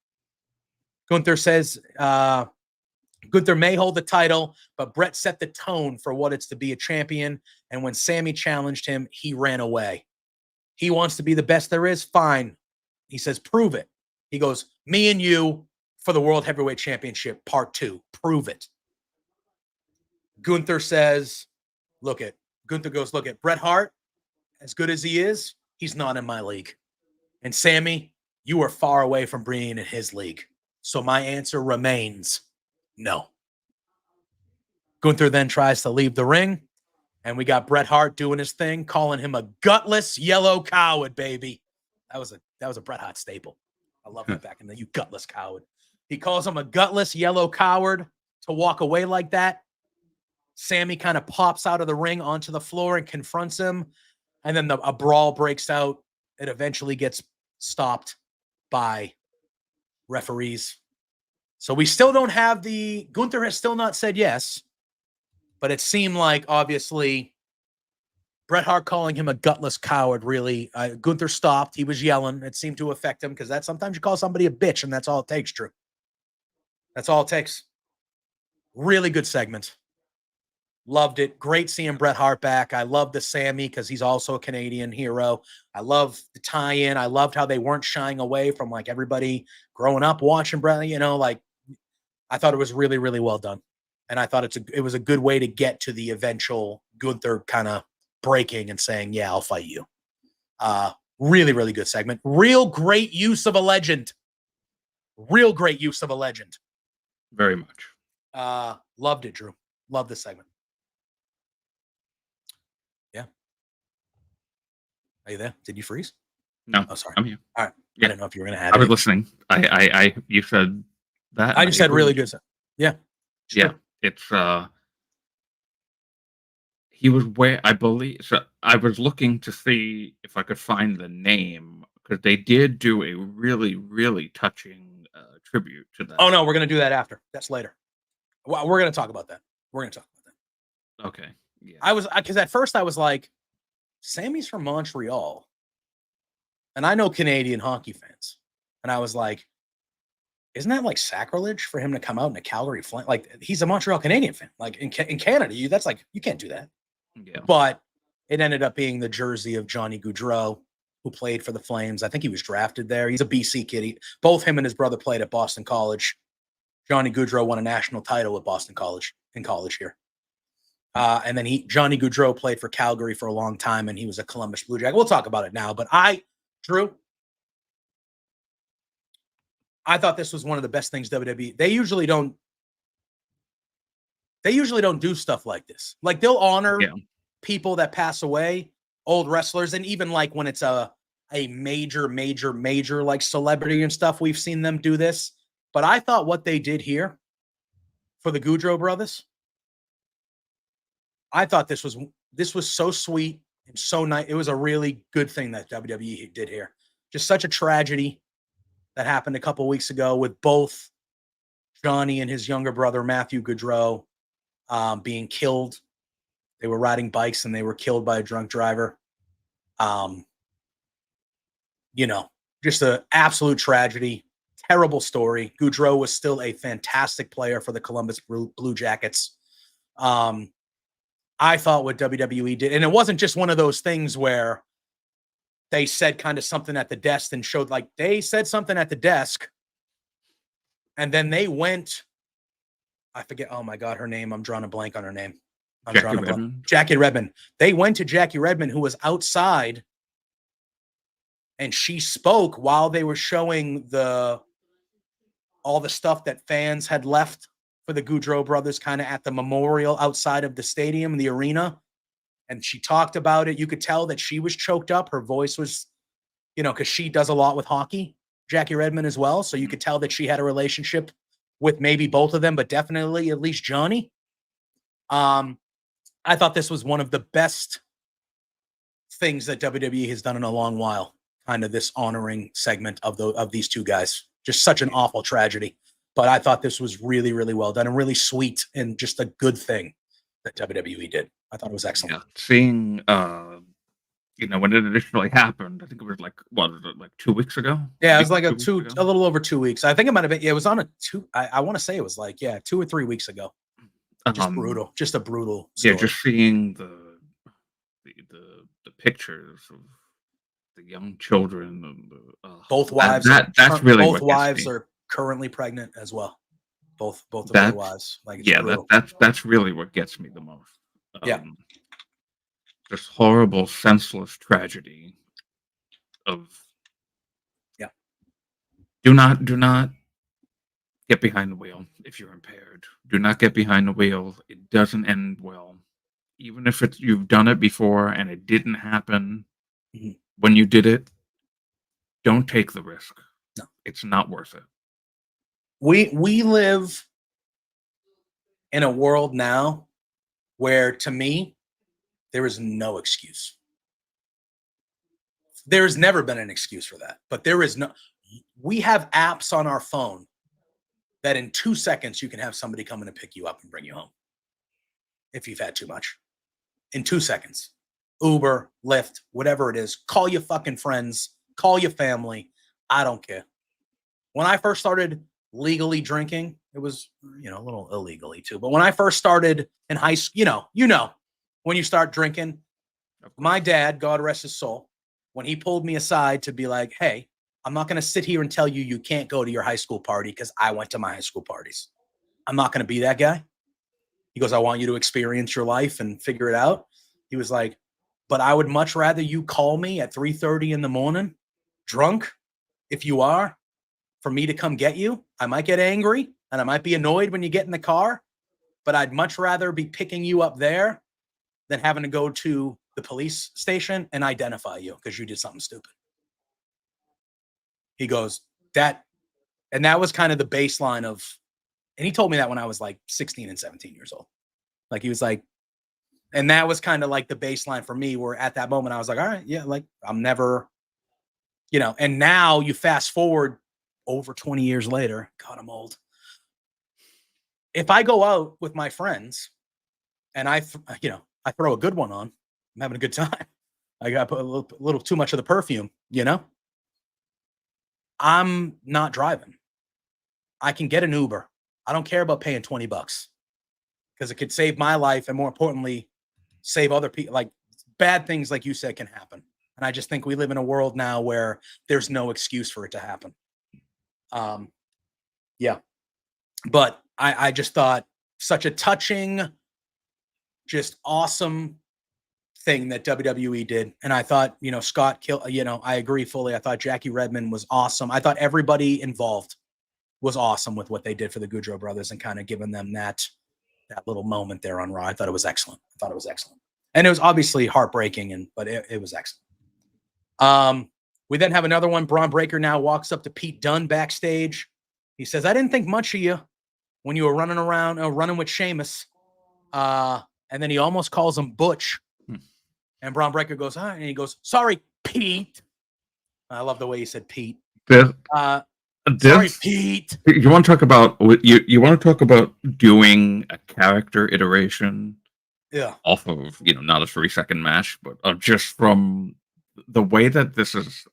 Gunther says, Gunther may hold the title, but Bret set the tone for what it's to be a champion. And when Sami challenged him, he ran away. He wants to be the best there is. Fine. He says, prove it. He goes, me and you for the World Heavyweight Championship, part 2. Prove it. Gunther says, Gunther goes, look at Bret Hart. As good as he is, he's not in my league. And Sami, you are far away from being in his league. So my answer remains no. Gunther then tries to leave the ring, and we got Bret Hart doing his thing, calling him a gutless yellow coward, baby. That was a Bret Hart staple. I love that back in the you gutless coward. He calls him a gutless yellow coward to walk away like that. Sami kind of pops out of the ring onto the floor and confronts him, and then a brawl breaks out. It eventually gets stopped by referees. So we still don't have Gunther has still not said yes, but it seemed like obviously Bret Hart calling him a gutless coward really, Gunther stopped. He was yelling. It seemed to affect him because that sometimes you call somebody a bitch and that's all it takes, Drew. That's all it takes. Really good segment. Loved it. Great seeing Bret Hart back. I love the Sami because he's also a Canadian hero. I love the tie-in. I loved how they weren't shying away from like everybody growing up watching Bret. Like I thought it was really, really well done, and I thought it was a good way to get to the eventual Gunther kind of breaking and saying, "Yeah, I'll fight you." Really, really good segment. Real great use of a legend. Real great use of a legend. Very much. Loved it, Drew. Loved the segment. Yeah. Are you there? Did you freeze? No. Oh, sorry. I'm here. All right. Yeah. I didn't know if you were going to add I was listening. You said that. I just said really good. Yeah. Sure. Yeah. It's, he was where I believe, so I was looking to see if I could find the name because they did do a really, really touching tribute to that. Oh, no, we're going to do that after. That's later. Well, we're going to talk about that. Okay. Yeah. Because at first I was like, Sami's from Montreal. And I know Canadian hockey fans. And I was like, isn't that like sacrilege for him to come out in a Calgary Flame? Like he's a Montreal Canadian fan. Like in Canada, that's like, you can't do that. Yeah. But it ended up being the jersey of Johnny Gaudreau, who played for the Flames. I think he was drafted there. He's a BC kid. Both him and his brother played at Boston College. Johnny Gaudreau won a national title at Boston College in college here. And then Johnny Gaudreau played for Calgary for a long time, and he was a Columbus Blue Jacket. We'll talk about it now. But Drew, I thought this was one of the best things WWE. They usually don't do stuff like this. Like they'll honor people that pass away, old wrestlers, and even like when it's a major like celebrity and stuff, we've seen them do this. But I thought what they did here for the Gaudreau brothers, I thought this was so sweet and so nice. It was a really good thing that WWE did here. Just such a tragedy that happened a couple weeks ago with both Johnny and his younger brother, Matthew Gaudreau, being killed. They were riding bikes and they were killed by a drunk driver. Just an absolute tragedy. Terrible story. Gaudreau was still a fantastic player for the Columbus Blue Jackets. I thought what WWE did, and it wasn't just one of those things where they said kind of something at the desk and showed like they said something at the desk. And then they went, I forget, oh my God, her name. I'm drawing a blank on her name. Jackie Redmond. Jackie Redmond. They went to Jackie Redmond, who was outside, and she spoke while they were showing all the stuff that fans had left for the Goudreau brothers kind of at the memorial outside of the stadium, the arena. And she talked about it. You could tell that she was choked up. Her voice was, because she does a lot with hockey, Jackie Redmond as well. So you could tell that she had a relationship with maybe both of them, but definitely at least Johnny. I thought this was one of the best things that WWE has done in a long while. Kind of this honoring segment of these two guys. Just such an awful tragedy. But I thought this was really, really well done and really sweet and just a good thing that WWE did. I thought it was excellent. Yeah. Seeing, when it initially happened, I think it was like, what was it, like 2 weeks ago? Yeah, it was like a little over 2 weeks. I think it might have been, it was on I want to say it was like, 2 or 3 weeks ago. Just brutal. Just a brutal story. Yeah, just seeing the pictures of the young children and both wives. That's really both wives are currently pregnant as well. Both of their wives. That's really what gets me the most. Yeah. This horrible, senseless tragedy of do not get behind the wheel if you're impaired. Do not get behind the wheel. It doesn't end well. Even if you've done it before and it didn't happen when you did it, don't take the risk. No. It's not worth it. We live in a world now where, to me, there is no excuse. There's never been an excuse for that, but there is no. We have apps on our phone that in 2 seconds you can have somebody come in and pick you up and bring you home if you've had too much. In 2 seconds. Uber, Lyft, whatever it is. Call your fucking friends. Call your family. I don't care. When I first started legally drinking, it was, a little illegally too. But when I first started in high school, when you start drinking, my dad, God rest his soul, when he pulled me aside to be like, hey, I'm not going to sit here and tell you can't go to your high school party because I went to my high school parties. I'm not going to be that guy. He goes, I want you to experience your life and figure it out. He was like, but I would much rather you call me at 3:30 in the morning, drunk, if you are, for me to come get you. I might get angry and I might be annoyed when you get in the car, but I'd much rather be picking you up there than having to go to the police station and identify you because you did something stupid. He goes, that was kind of the baseline of, and he told me that when I was like 16 and 17 years old. Like he was like, and that was kind of like the baseline for me, where at that moment I was like, all right, yeah, like I'm never, and now you fast forward over 20 years later, God, I'm old. If I go out with my friends and I throw a good one on, I'm having a good time. I got a little too much of the perfume, I'm not driving. I can get an Uber. I don't care about paying $20 because it could save my life and, more importantly, save other people. Like, bad things, like you said, can happen. And I just think we live in a world now where there's no excuse for it to happen. Yeah. But I just thought such a touching, just awesome thing that WWE did. And I thought, Scott I agree fully. I thought Jackie Redmond was awesome. I thought everybody involved was awesome with what they did for the Goudreau brothers and kind of giving them that little moment there on Raw. I thought it was excellent. And it was obviously heartbreaking, but it was excellent. We then have another one. Braun Breaker now walks up to Pete Dunne backstage. He says, I didn't think much of you when you were running around, running with Sheamus. And then he almost calls him Butch. And Braun Breaker goes, and he goes, sorry, Pete. I love the way he said Pete. Sorry, Pete. You want to talk about you want to talk about doing a character iteration? Yeah. Off of not a 3-second match, but just from the way that this is.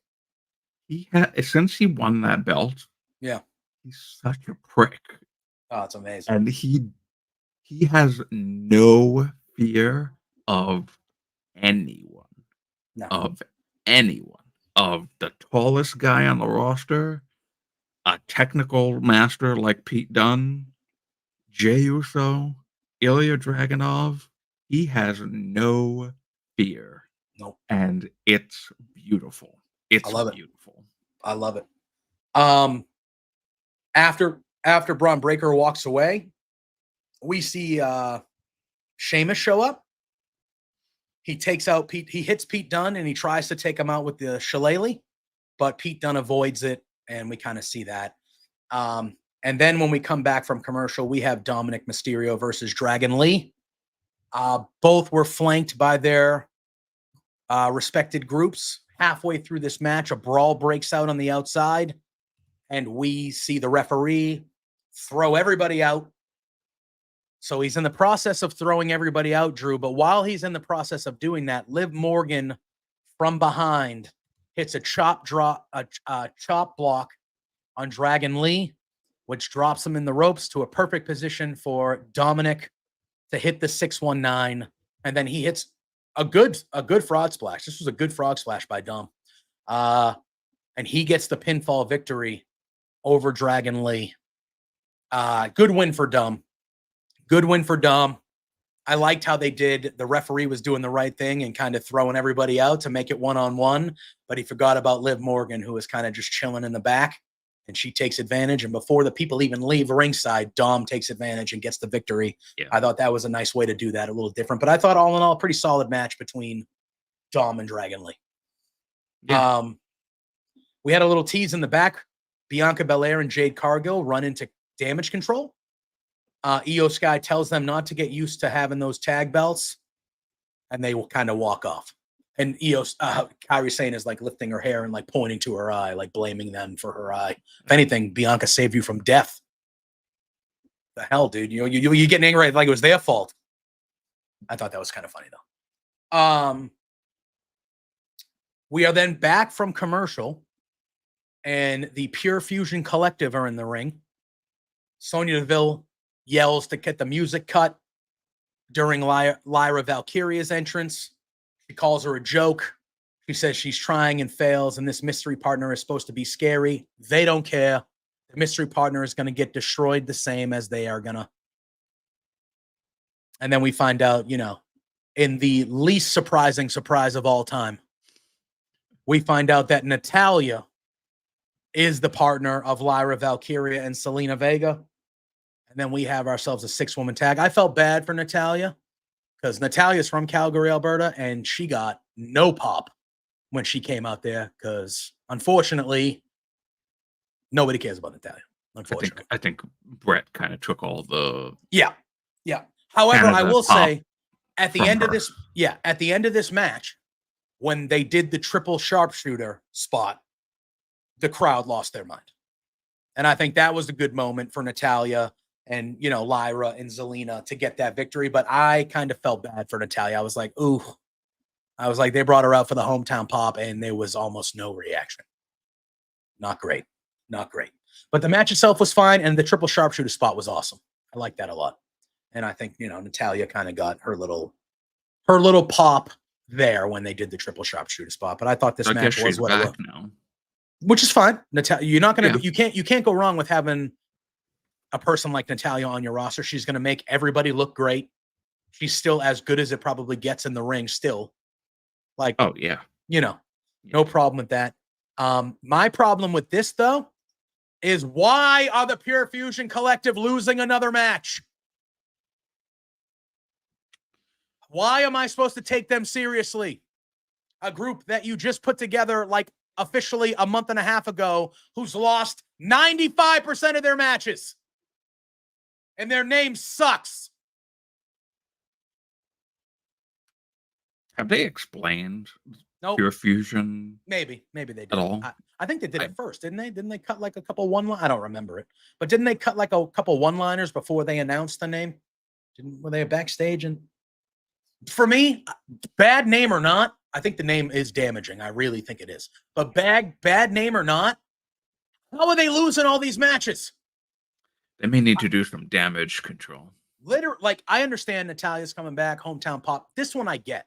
Since he won that belt. Yeah. He's such a prick. Oh, it's amazing. And he has no fear of anyone. No. Of anyone. of the tallest guy on the roster, a technical master like Pete Dunne, Jey Uso, Ilya Dragunov. He has no fear, Nope. and it's beautiful. I It's love it. beautiful. I love it. After Braun Breaker walks away, we see Sheamus show up. He takes out Pete. He hits Pete Dunne and he tries to take him out with the shillelagh, but Pete Dunne avoids it, and we kind of see that. And then when we come back from commercial, we have Dominic Mysterio versus Dragon Lee. Both were flanked by their respected groups. Halfway through this match, a brawl breaks out on the outside, and we see the referee throw everybody out. So he's in the process of throwing everybody out, Drew. But while he's in the process of doing that, Liv Morgan from behind hits a chop block on Dragon Lee, which drops him in the ropes to a perfect position for Dominic to hit the 619. And then he hits a good frog splash. This was a good frog splash by Dom. And he gets the pinfall victory over Dragon Lee. Good win for Dom. Good win for Dom. I liked how they did. The referee was doing the right thing and kind of throwing everybody out to make it one-on-one, but he forgot about Liv Morgan, who was kind of just chilling in the back, and she takes advantage. And before the people even leave ringside, Dom takes advantage and gets the victory. Yeah. I thought that was a nice way to do that, a little different. But I thought all in all, a pretty solid match between Dom and Dragon Lee. Yeah. We had a little tease in the back. Bianca Belair and Jade Cargill run into Damage Control. Io Sky tells them not to get used to having those tag belts, and they will kind of walk off. And Kairi Sane is like lifting her hair and like pointing to her eye, like blaming them for her eye. If anything, Bianca saved you from death. The hell, dude! You getting angry like it was their fault. I thought that was kind of funny though. We are then back from commercial, and the Pure Fusion Collective are in the ring. Sonya Deville yells to get the music cut during Lyra Valkyria's entrance. She calls her a joke. She says she's trying and fails, and this mystery partner is supposed to be scary. They don't care. The mystery partner is going to get destroyed the same as they are going to. And then we find out, in the least surprising surprise of all time, we find out that Natalya is the partner of Lyra Valkyria and Selena Vega. And then we have ourselves a 6-woman tag. I felt bad for Natalya because Natalya's from Calgary, Alberta, and she got no pop when she came out there because, unfortunately, nobody cares about Natalya. Unfortunately, I think Bret kind of took all the yeah. However, I will say at the end her. of this match, when they did the triple sharpshooter spot, the crowd lost their mind, and I think that was a good moment for Natalya and Lyra and Zelina to get that victory. But I kind of felt bad for Natalya. I was like, ooh. I was like, they brought her out for the hometown pop, and there was almost no reaction. Not great. But the match itself was fine, and the triple sharpshooter spot was awesome. I like that a lot. And I think, Natalya kind of got her little pop there when they did the triple sharpshooter spot. But I thought this match was what it was. Now. Which is fine. Natalya, you're not going to, you can't go wrong with having a person like Natalya on your roster. She's going to make everybody look great. She's still as good as it probably gets in the ring still. Like, oh yeah. No problem with that. My problem with this though is why are the Pure Fusion Collective losing another match? Why am I supposed to take them seriously? A group that you just put together like officially a month and a half ago who's lost 95% of their matches. And their name sucks. Have they explained Nope. Pure Fusion? Maybe they did. At all? I think they did it first, didn't they? Didn't they cut like a couple I don't remember it. But didn't they cut like a couple one-liners before they announced the name? Were they backstage? And for me, bad name or not, I think the name is damaging. I really think it is. But bad name or not, how are they losing all these matches? They may need to do some damage control. Literally, like, I understand Natalya's coming back, hometown pop. This one I get.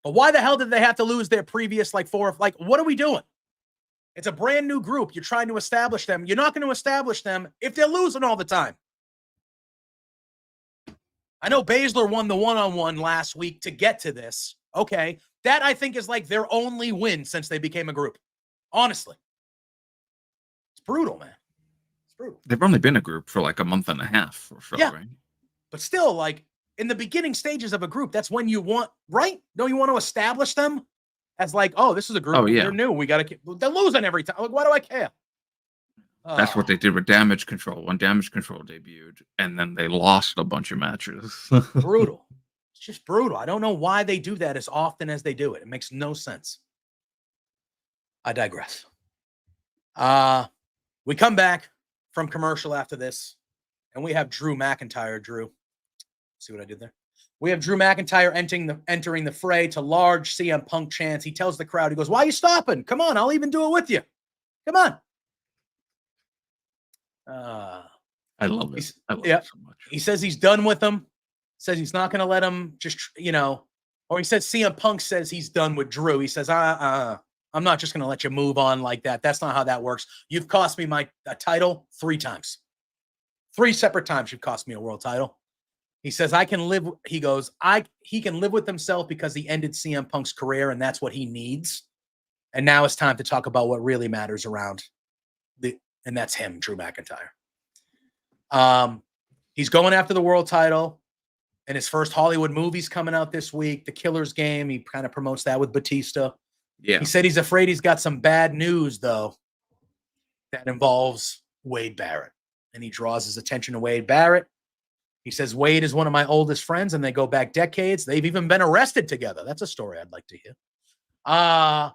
But why the hell did they have to lose their previous like what are we doing? It's a brand new group. You're trying to establish them. You're not going to establish them if they're losing all the time. I know Baszler won the one-on-one last week to get to this. Okay. That I think is like their only win since they became a group. Honestly. It's brutal, man. It's brutal. They've only been a group for like a month and a half or so, right? But still, like, in the beginning stages of a group, that's when you want, right? Don't you want to establish them as like, oh, this is a group. Oh, yeah. They're new. We got to, they're losing every time. Like, why do I care? That's what they did with Damage Control when Damage Control debuted, and then they lost a bunch of matches. Brutal. It's just brutal. I don't know why they do that as often as they do it. It makes no sense. I digress. We come back from commercial after this, and we have Drew McIntyre. Drew, see what I did there? We have Drew McIntyre entering the fray to large CM Punk chants. He tells the crowd, he goes, "Why are you stopping? Come on, I'll even do it with you. Come on." I love it. I love it so much. He says he's done with him. Says he's not going to let him just, or he says CM Punk says he's done with Drew. He says, I'm not just going to let you move on like that. That's not how that works. You've cost me my title 3 times. 3 separate times you've cost me a world title. He says, I can live. He goes, he can live with himself because he ended CM Punk's career, and that's what he needs. And now it's time to talk about what really matters around and that's him, Drew McIntyre. He's going after the world title, and his first Hollywood movie's coming out this week, The Killer's Game. He kind of promotes that with Batista. Yeah. He said he's afraid he's got some bad news, though, that involves Wade Barrett. And he draws his attention to Wade Barrett. He says, Wade is one of my oldest friends, and they go back decades. They've even been arrested together. That's a story I'd like to hear. And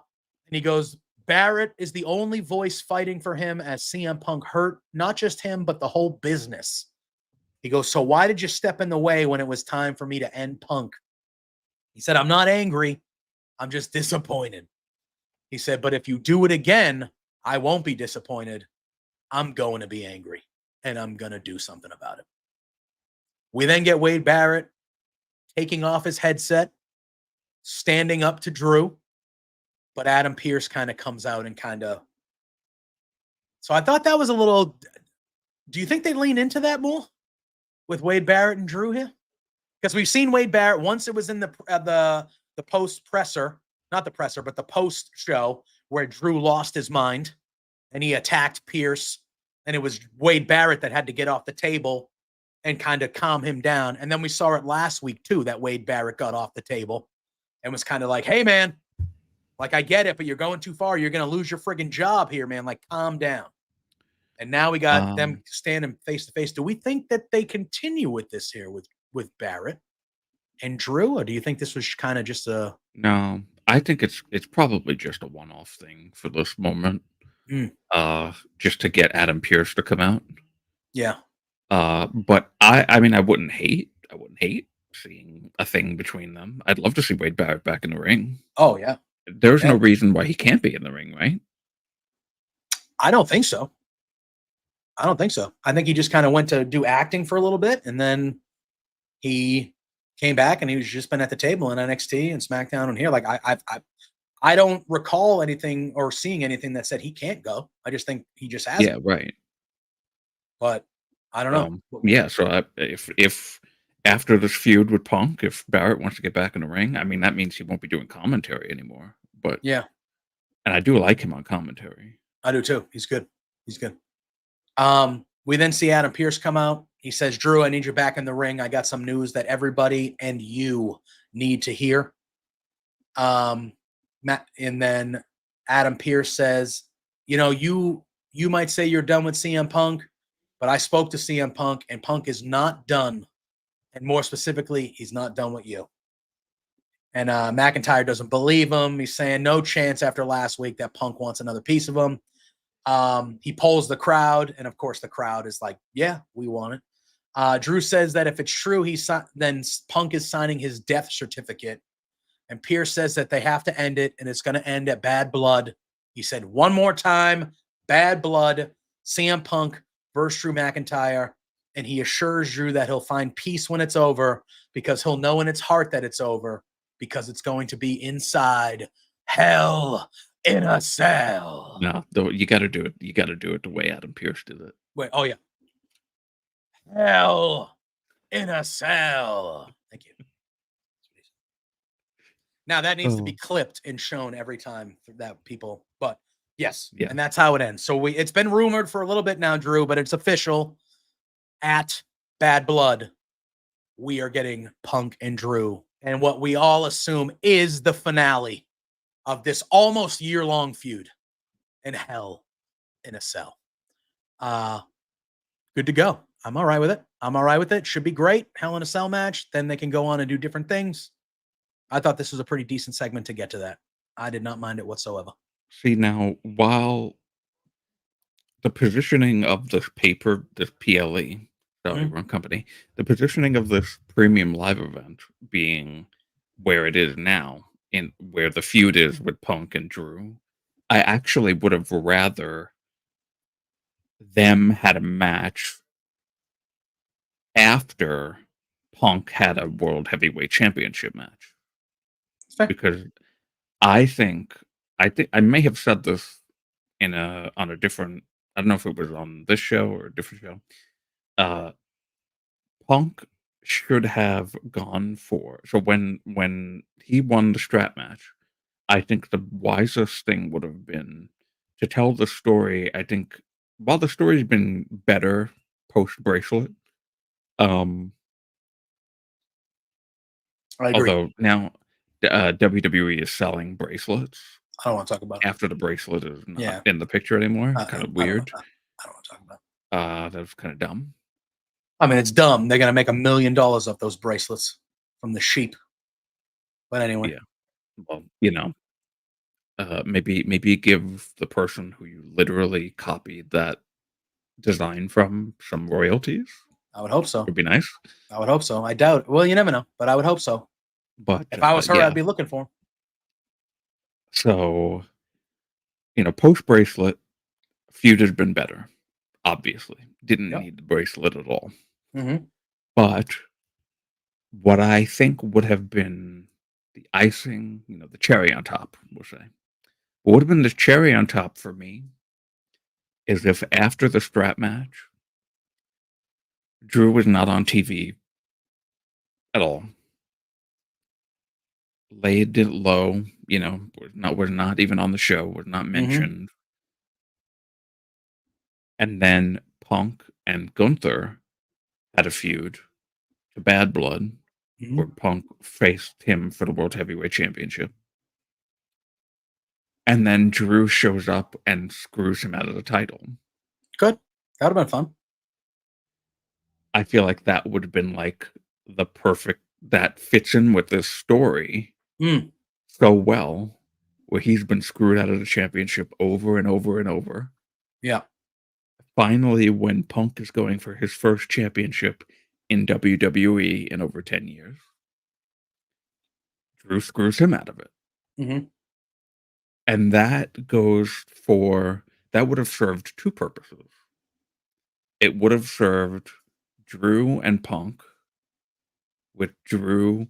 he goes, Barrett is the only voice fighting for him as CM Punk hurt, not just him, but the whole business. He goes, so why did you step in the way when it was time for me to end Punk? He said, I'm not angry. I'm just disappointed. He said, but if you do it again, I won't be disappointed. I'm going to be angry, and I'm going to do something about it. We then get Wade Barrett taking off his headset, standing up to Drew, but Adam Pearce kind of comes out and so I thought that was a little, do you think they lean into that more with Wade Barrett and Drew here? Because we've seen Wade Barrett once. It was in the post presser, not the presser, but the post show where Drew lost his mind and he attacked Pearce, and it was Wade Barrett that had to get off the table and kind of calm him down. And then we saw it last week too, that Wade Barrett got off the table and was kind of like, hey man, like, I get it, but you're going too far. You're going to lose your friggin' job here, man. Like, calm down. And now we got them standing face to face. Do we think that they continue with this here with Barrett and Drew, or do you think this was kind of just a? No, I think it's probably just a one-off thing for this moment. Just to get Adam Pearce to come out. Yeah. But I mean, I wouldn't hate seeing a thing between them. I'd love to see Wade Barrett back in the ring. Oh yeah. There's no reason why he can't be in the ring, right? I don't think so. I think he just kind of went to do acting for a little bit, and then he came back, and he's just been at the table in NXT and SmackDown and here. Like I don't recall anything or seeing anything that said he can't go. I just think he just hasn't. Yeah, right. But I don't know. Yeah, so if after this feud with Punk, if Barrett wants to get back in the ring, I mean, that means he won't be doing commentary anymore. But yeah, and I do like him on commentary. I do too. He's good. We then see Adam Pearce come out. He says, Drew, I need you back in the ring. I got some news that everybody and you need to hear. And then Adam Pearce says, you might say you're done with CM Punk, but I spoke to CM Punk, and Punk is not done. And more specifically, he's not done with you. And McIntyre doesn't believe him. He's saying no chance after last week that Punk wants another piece of him. He polls the crowd, and of course the crowd is like, yeah, we want it. Drew says that if it's true, then Punk is signing his death certificate. And Pearce says that they have to end it, and it's going to end at Bad Blood. He said one more time, Bad Blood, CM Punk versus Drew McIntyre. And he assures Drew that he'll find peace when it's over, because he'll know in his heart that it's over. because it's going to be inside Hell in a Cell. No, though you got to do it. You got to do it the way Adam Pearce did it. Wait, oh yeah. Hell in a Cell. Thank you. Now that needs to be clipped and shown every time for that people, but yes, Yeah. and that's how it ends. So it's been rumored for a little bit now, Drew, but it's official. At Bad Blood, we are getting Punk and Drew, and what we all assume is the finale of this almost year-long feud in Hell in a Cell. Good to go. I'm all right with it. I'm all right with it. Should be great. Hell in a Cell match. Then they can go on and do different things. I thought this was a pretty decent segment to get to that. I did not mind it whatsoever. See, now, while the positioning of this PLE, Saudi run company, the positioning of this premium live event being where it is now, in where the feud is with Punk and Drew, I actually would have rather them had a match after Punk had a World Heavyweight Championship match. Because I think I may have said this on a different, I don't know if it was on this show or a different show. Punk should have gone for, so when he won the strap match, I think the wisest thing would have been to tell the story. I think while the story's been better post bracelet, I agree. although now WWE is selling bracelets. I don't want to talk about it. After the bracelet is not in the picture anymore. Kind of weird. I don't want to talk about it. That was kind of dumb. I mean, it's dumb. They're going to make $1 million off those bracelets from the sheep. But anyway. Yeah. Well, maybe give the person who you literally copied that design from some royalties. I would hope so. Would be nice. I would hope so. I doubt. Well, you never know, but I would hope so. But if I was her, I'd be looking for him. So, post bracelet, feud has been better. Obviously, didn't need the bracelet at all. But what I think would have been the icing, the cherry on top, we'll say, what would have been the cherry on top for me is if after the strap match, Drew was not on TV at all. Laid it low, was not even on the show, was not mentioned. And then Punk and Gunther had a feud to Bad Blood, where Punk faced him for the World Heavyweight Championship. And then Drew shows up and screws him out of the title. Good. That would have been fun. I feel like that would have been like the perfect, that fits in with this story so well, where he's been screwed out of the championship over and over and over. Yeah. Finally, when Punk is going for his first championship in WWE in over 10 years, Drew screws him out of it. And that would have served two purposes. It would have served Drew and Punk, with Drew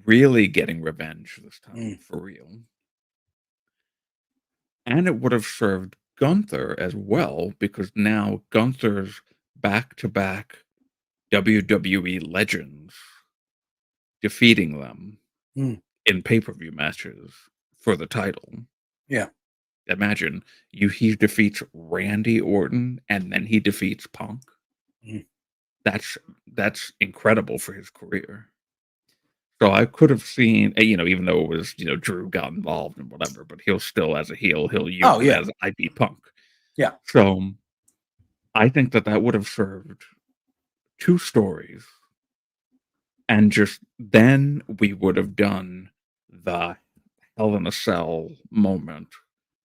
really getting revenge this time, for real. And it would have served Gunther as well, because now Gunther's back-to-back WWE legends defeating them in pay-per-view matches for the title. Yeah. Imagine he defeats Randy Orton and then he defeats Punk. That's incredible for his career. So I could have seen, even though it was, Drew got involved and whatever, but he'll still, as a heel, he'll use it as I beat Punk. Yeah. So I think that would have served two stories. And just then we would have done the Hell in a Cell moment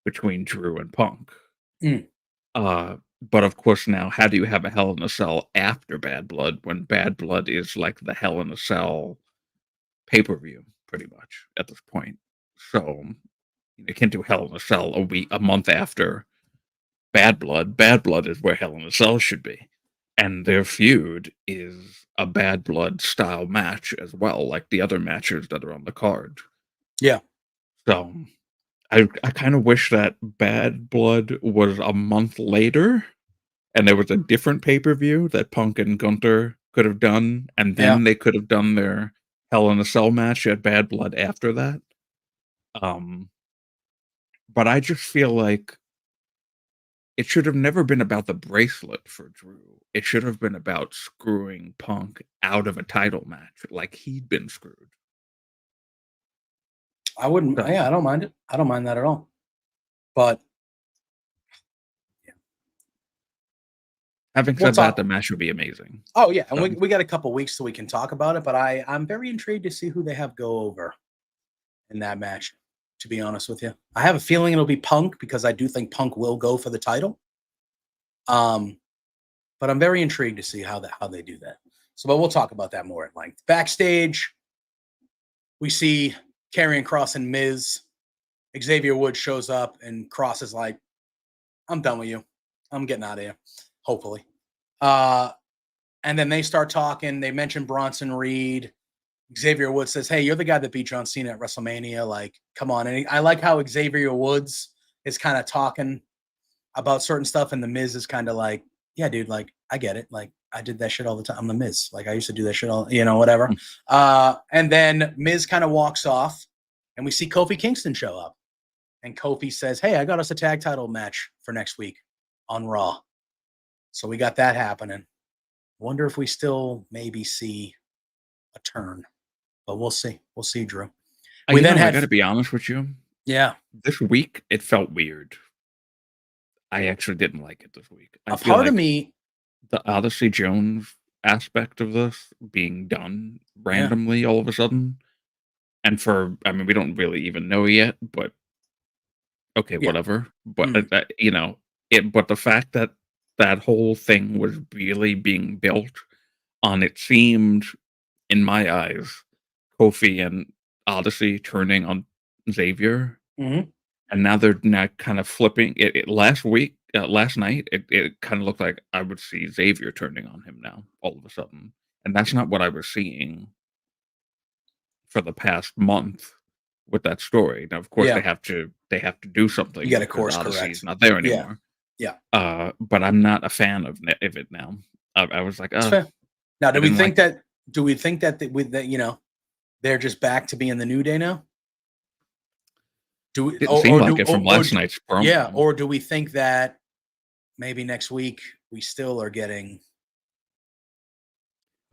between Drew and Punk. But of course now, how do you have a Hell in a Cell after Bad Blood when Bad Blood is like the Hell in a Cell pay-per-view pretty much at this point? So you can't do Hell in a Cell a month after Bad Blood. Bad Blood is where Hell in a Cell should be. and their feud is a Bad Blood style match as well, like the other matches that are on the card. Yeah. So I kind of wish that Bad Blood was a month later, and there was a different pay per view that Punk and Gunther could have done, and Yeah. then they could have done their Hell in a Cell match at Bad Blood after that. But I just feel like it should have never been about the bracelet for Drew. It should have been about screwing Punk out of a title match like he'd been screwed. I wouldn't. So, Yeah, I don't mind it. I don't mind that at all. But having we'll said that, talk. the match would be amazing. Oh yeah, and So, we got a couple weeks so we can talk about it. But I'm very intrigued to see who they have go over in that match. To be honest with you, I have a feeling it'll be Punk because I do think Punk will go for the title. But I'm very intrigued to see how they do that. So, but we'll talk about that more at length. Backstage, we see Karrion Kross and Miz. Xavier Woods shows up, and Kross is like, "I'm done with you. I'm getting out of here." Hopefully, and then they start talking. They mention Bronson Reed. Xavier Woods says, "Hey, you're the guy that beat John Cena at WrestleMania. Like, come on." And I like how Xavier Woods is kind of talking about certain stuff, and the Miz is kind of like, "Yeah, dude, like, I get it. Like, I did that shit all the time. I'm the Miz. Like, I used to do that shit all, whatever." And then Miz kind of walks off, and we see Kofi Kingston show up. And Kofi says, "Hey, I got us a tag title match for next week on Raw." So we got that happening. Wonder if we still maybe see a turn. But we'll see. We'll see, Drew. We then I had gotta be honest with you. Yeah. This week, it felt weird. I actually didn't like it this week. I A feel part of like me, the Odyssey Jones aspect of this being done yeah, randomly all of a sudden, and I mean, we don't really even know yet, but okay, yeah. whatever. But Mhm. but the fact that that whole thing was really being built on, it seemed, in my eyes, Kofi and Odyssey turning on Xavier, Mhm. and now they're now kind of flipping it. Last night, it kind of looked like I would see Xavier turning on him now all of a sudden, and that's not what I was seeing for the past month with that story. Now, of course, Yeah. they have to do You something got to because course Odyssey is correct. not there Yeah. anymore. Yeah. But I'm not a fan of it now. I was like, That's fair. Now, I didn't like it. do we think that with that, they're just back to being the New Day now? Do we, Didn't seem like it from or last night's yeah, promo. or do we think that maybe next week we still are getting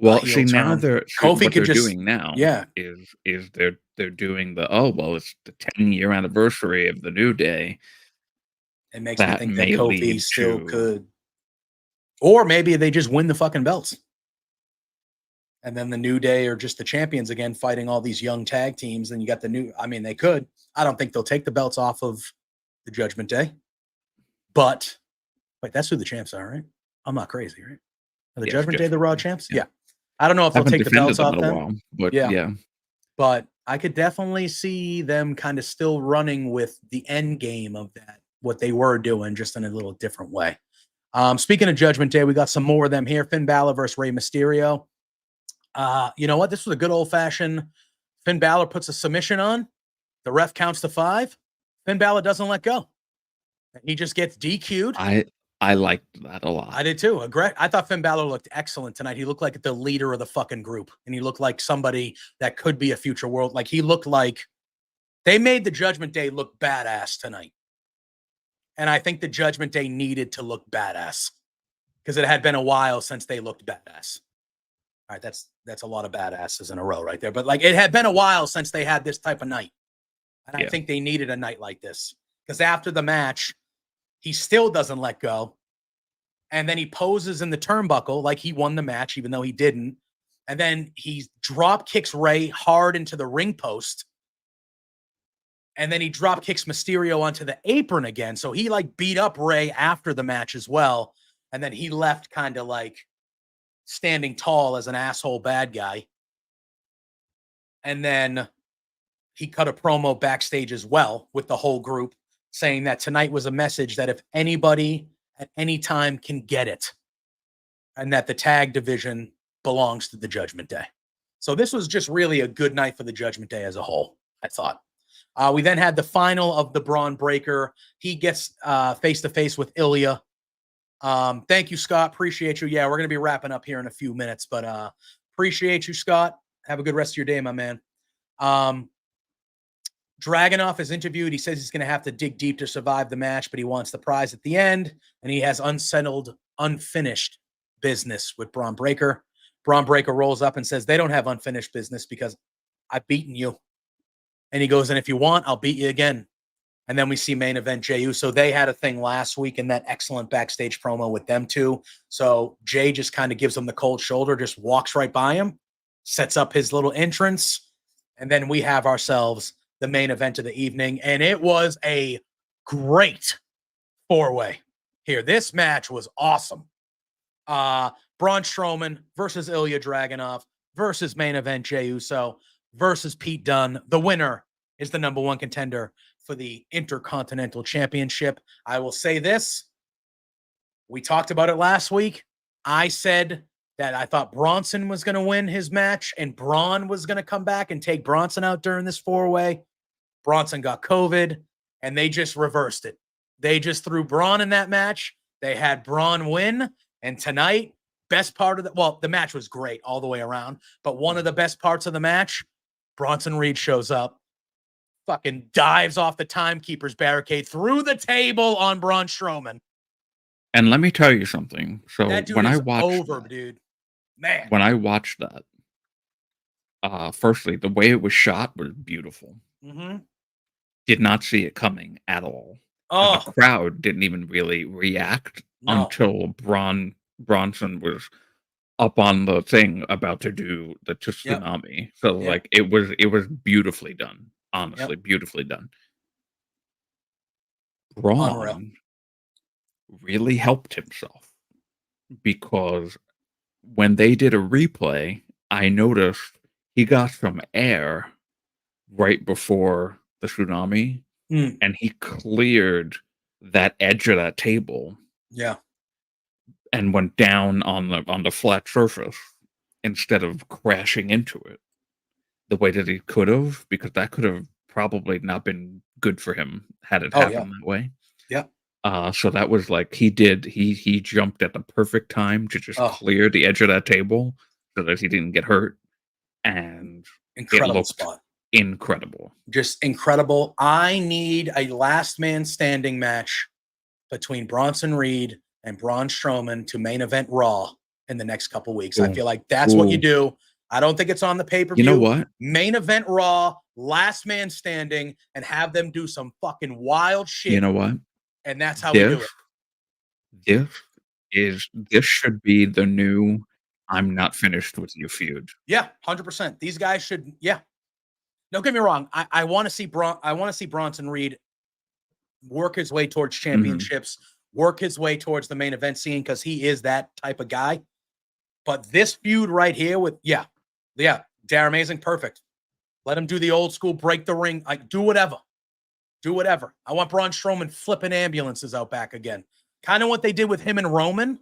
a Well, heel see, now turn? Kofi what could they're just, doing now yeah, is they're doing the, oh well, it's the 10-year anniversary of the New Day. it makes me That think that may Kofi lead still to, could, or maybe they just win the fucking belts. And then the New Day are just the champions again, fighting all these young tag teams. And you got they could. I don't think they'll take the belts off of the Judgment Day. But wait, that's who the champs are, right? I'm not crazy, right? Are the yes, Judgment Day the Raw Judgment Day. champs? Yeah. Yeah. I don't know if they'll Haven't take the defended belts them off in a them. while, but Yeah. yeah. But I could definitely see them kind of still running with the end game of that, what they were doing, just in a little different way. Speaking of Judgment Day, we got some more of them here. Finn Balor versus Rey Mysterio. You know what? This was a good old fashioned. Finn Balor puts a submission on. The ref counts to 5. Finn Balor doesn't let go. He just gets DQ'd. I liked that a lot. I did too. I thought Finn Balor looked excellent tonight. He looked like the leader of the fucking group, and he looked like somebody that could be a future world. Like he looked like they made the Judgment Day look badass tonight, and I think the Judgment Day needed to look badass because it had been a while since they looked badass. All right, that's a lot of badasses in a row right there. But like it had been a while since they had this type of night. And I think they needed a night like this. Because after the match, he still doesn't let go. And then he poses in the turnbuckle like he won the match, even though he didn't. And then he drop kicks Rey hard into the ring post. And then he drop kicks Mysterio onto the apron again. So he like beat up Rey after the match as well. And then he left kind of like standing tall as an asshole bad guy. And then he cut a promo backstage as well with the whole group saying that tonight was a message that if anybody at any time can get it. and that the tag division belongs to the Judgment Day. So this was just really a good night for the Judgment Day as a whole, I thought. We then had the final of the Braun Breaker. He gets face-to-face with Ilya. Thank you, Scott. Appreciate you. Yeah, we're going to be wrapping up here in a few minutes, but appreciate you, Scott. Have a good rest of your day, my man. Dragunov is interviewed. He says he's going to have to dig deep to survive the match, but he wants the prize at the end, and he has unfinished business with Braun Breaker. Braun Breaker rolls up and says they don't have unfinished business because I've beaten you. And he goes, and if you want, I'll beat you again. And then we see main event Jey Uso. They had a thing last week in that excellent backstage promo with them two. So Jay just kind of gives him the cold shoulder, just walks right by him, sets up his little entrance. And then we have ourselves the main event of the evening. And it was a great four-way here. This match was awesome. Braun Strowman versus Ilya Dragunov versus main event Jey Uso versus Pete Dunne. The winner is the number one contender for the Intercontinental Championship. I will say this. We talked about it last week. I said that I thought Bronson was going to win his match and Braun was going to come back and take Bronson out during this four-way. Bronson got COVID, and they just reversed it. They just threw Braun in that match. They had Braun win, and tonight, best part of the match was great all the way around, but one of the best parts of the match, Bronson Reed shows up, fucking dives off the timekeeper's barricade through the table on Braun Strowman. And let me tell you something. So that dude when is I watched over, dude. Man. When I watched that, firstly, the way it was shot was beautiful. Mm-hmm. Did not see it coming at all. Oh. And the crowd didn't even really react until Bronson was up on the thing about to do the tsunami. Yep. So like it was beautifully done. Honestly, beautifully done. Braun really helped himself because when they did a replay, I noticed he got some air right before the tsunami, and he cleared that edge of that table. Yeah. And went down on the flat surface instead of crashing into it the way that he could have, because that could have probably not been good for him had it happened that way. Yeah. So that was like he jumped at the perfect time to just clear the edge of that table so that he didn't get hurt. And incredible spot. Incredible. Just incredible. I need a last man standing match between Bronson Reed and Braun Strowman to main event Raw in the next couple weeks. I feel like that's what you do. I don't think it's on the pay-per-view. You know what? Main event Raw, last man standing, and have them do some fucking wild shit. You know what? And that's how we do it. This should be the new I'm not finished with you feud. Yeah, 100%. These guys should, Don't get me wrong. I want to see Bronson Reed work his way towards championships, work his way towards the main event scene, because he is that type of guy. But this feud right here with, Dare Amazing, perfect. Let him do the old school, break the ring, like do whatever. Do whatever. I want Braun Strowman flipping ambulances out back again. Kind of what they did with him and Roman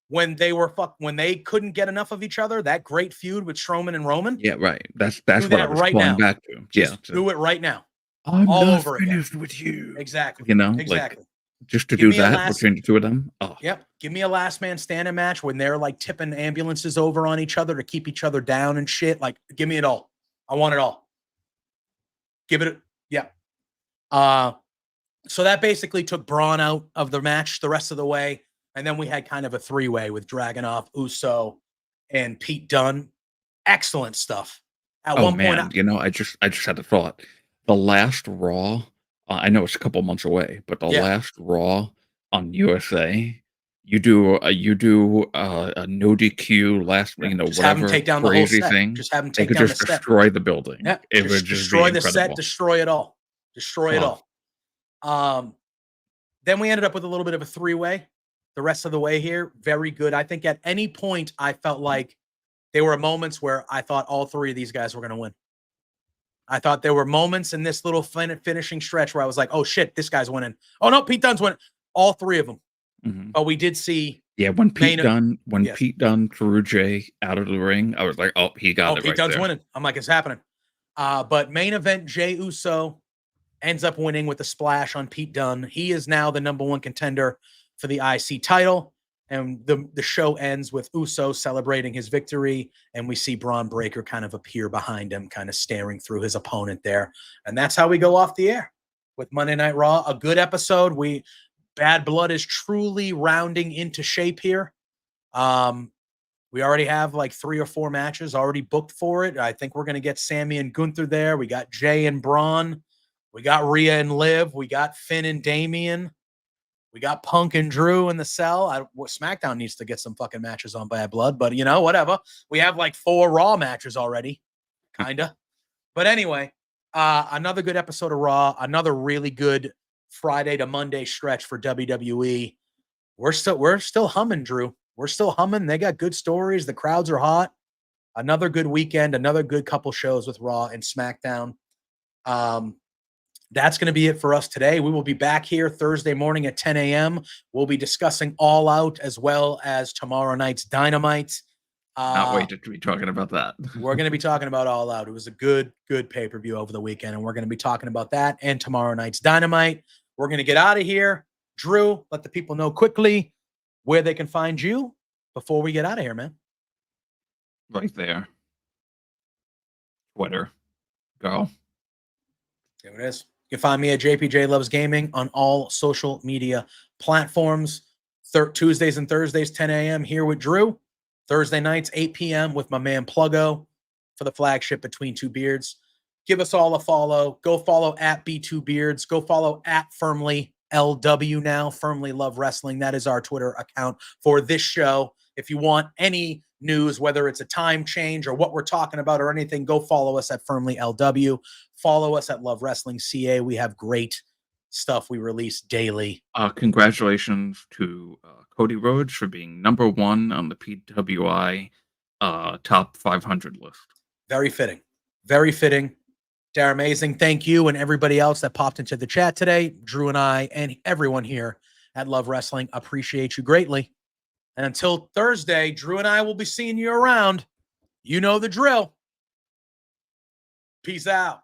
when they couldn't get enough of each other. That great feud with Strowman and Roman. Yeah, right. That's what I was going back to. Just do it right now. I'm all not over finished again. With you. Exactly. You know, exactly. Like, just to do that between the two of them. Oh. Yep. Give me a last man standing match when they're like tipping ambulances over on each other to keep each other down and shit. Like, give me it all. I want it all. Give it. So that basically took Braun out of the match the rest of the way. And then we had kind of a three-way with Dragunov, Uso, and Pete Dunne. Excellent stuff. At one point, I just had a thought. The last Raw, I know it's a couple months away, but the last Raw on USA, you do a no DQ last, just whatever have them take down crazy the whole set. thing. Just have them take down the set. set. Destroy the building. Yeah, it would just destroy be the set, destroy it all. Destroy it all. Then we ended up with a little bit of a three-way the rest of the way here. Very good. I think at any point I felt like there were moments where I thought all three of these guys were going to win. I thought there were moments in this little finishing stretch where I was like, oh shit, this guy's winning. Oh no, Pete Dunne's winning. All three of them. Mm-hmm. But we did see Yeah, when Pete Main, Dunne threw Jay out of the ring, I was like, "Oh, he got it Pete right Dunne's there." winning. I'm like, it's happening. But main event, Jey Uso ends up winning with a splash on Pete Dunne. He is now the number one contender for the IC title. And the show ends with Uso celebrating his victory. And we see Braun Breaker kind of appear behind him, kind of staring through his opponent there. And that's how we go off the air with Monday Night Raw. A good episode. Bad Blood is truly rounding into shape here. We already have like 3 or 4 matches already booked for it. I think we're going to get Sammy and Gunther there. We got Jay and Braun. We got Rhea and Liv. We got Finn and Damian. We got Punk and Drew in the cell. SmackDown needs to get some fucking matches on Bad Blood, but whatever. We have like 4 Raw matches already, kind of. But anyway, another good episode of Raw. Another really good Friday to Monday stretch for WWE. We're still humming, Drew. We're still humming. They got good stories. The crowds are hot. Another good weekend. Another good couple shows with Raw and SmackDown. That's going to be it for us today. We will be back here Thursday morning at 10 a.m. We'll be discussing All Out as well as tomorrow night's Dynamite. Not wait to be talking about that. We're going to be talking about All Out. It was a good pay-per-view over the weekend, and we're going to be talking about that and tomorrow night's Dynamite. We're going to get out of here. Drew, let the people know quickly where they can find you before we get out of here, man. Right there. Twitter. Go. There it is. You can find me at JPJ Loves Gaming on all social media platforms. Tuesdays and Thursdays, 10 a.m. here with Drew. Thursday nights, 8 p.m. with my man Pluggo for the flagship Between Two Beards. Give us all a follow. Go follow at B2Beards. Go follow at Firmly LW now. Firmly Love Wrestling. That is our Twitter account for this show. If you want any news, whether it's a time change or what we're talking about or anything, go follow us at Firmly LW. Follow us at Love Wrestling CA. We have great stuff we release daily. Congratulations to Cody Rhodes for being number 1 on the PWI top 500 list. Very fitting. Very fitting. They're amazing. Thank you and everybody else that popped into the chat today. Drew and I and everyone here at Love Wrestling appreciate you greatly. And until Thursday, Drew and I will be seeing you around. You know the drill. Peace out.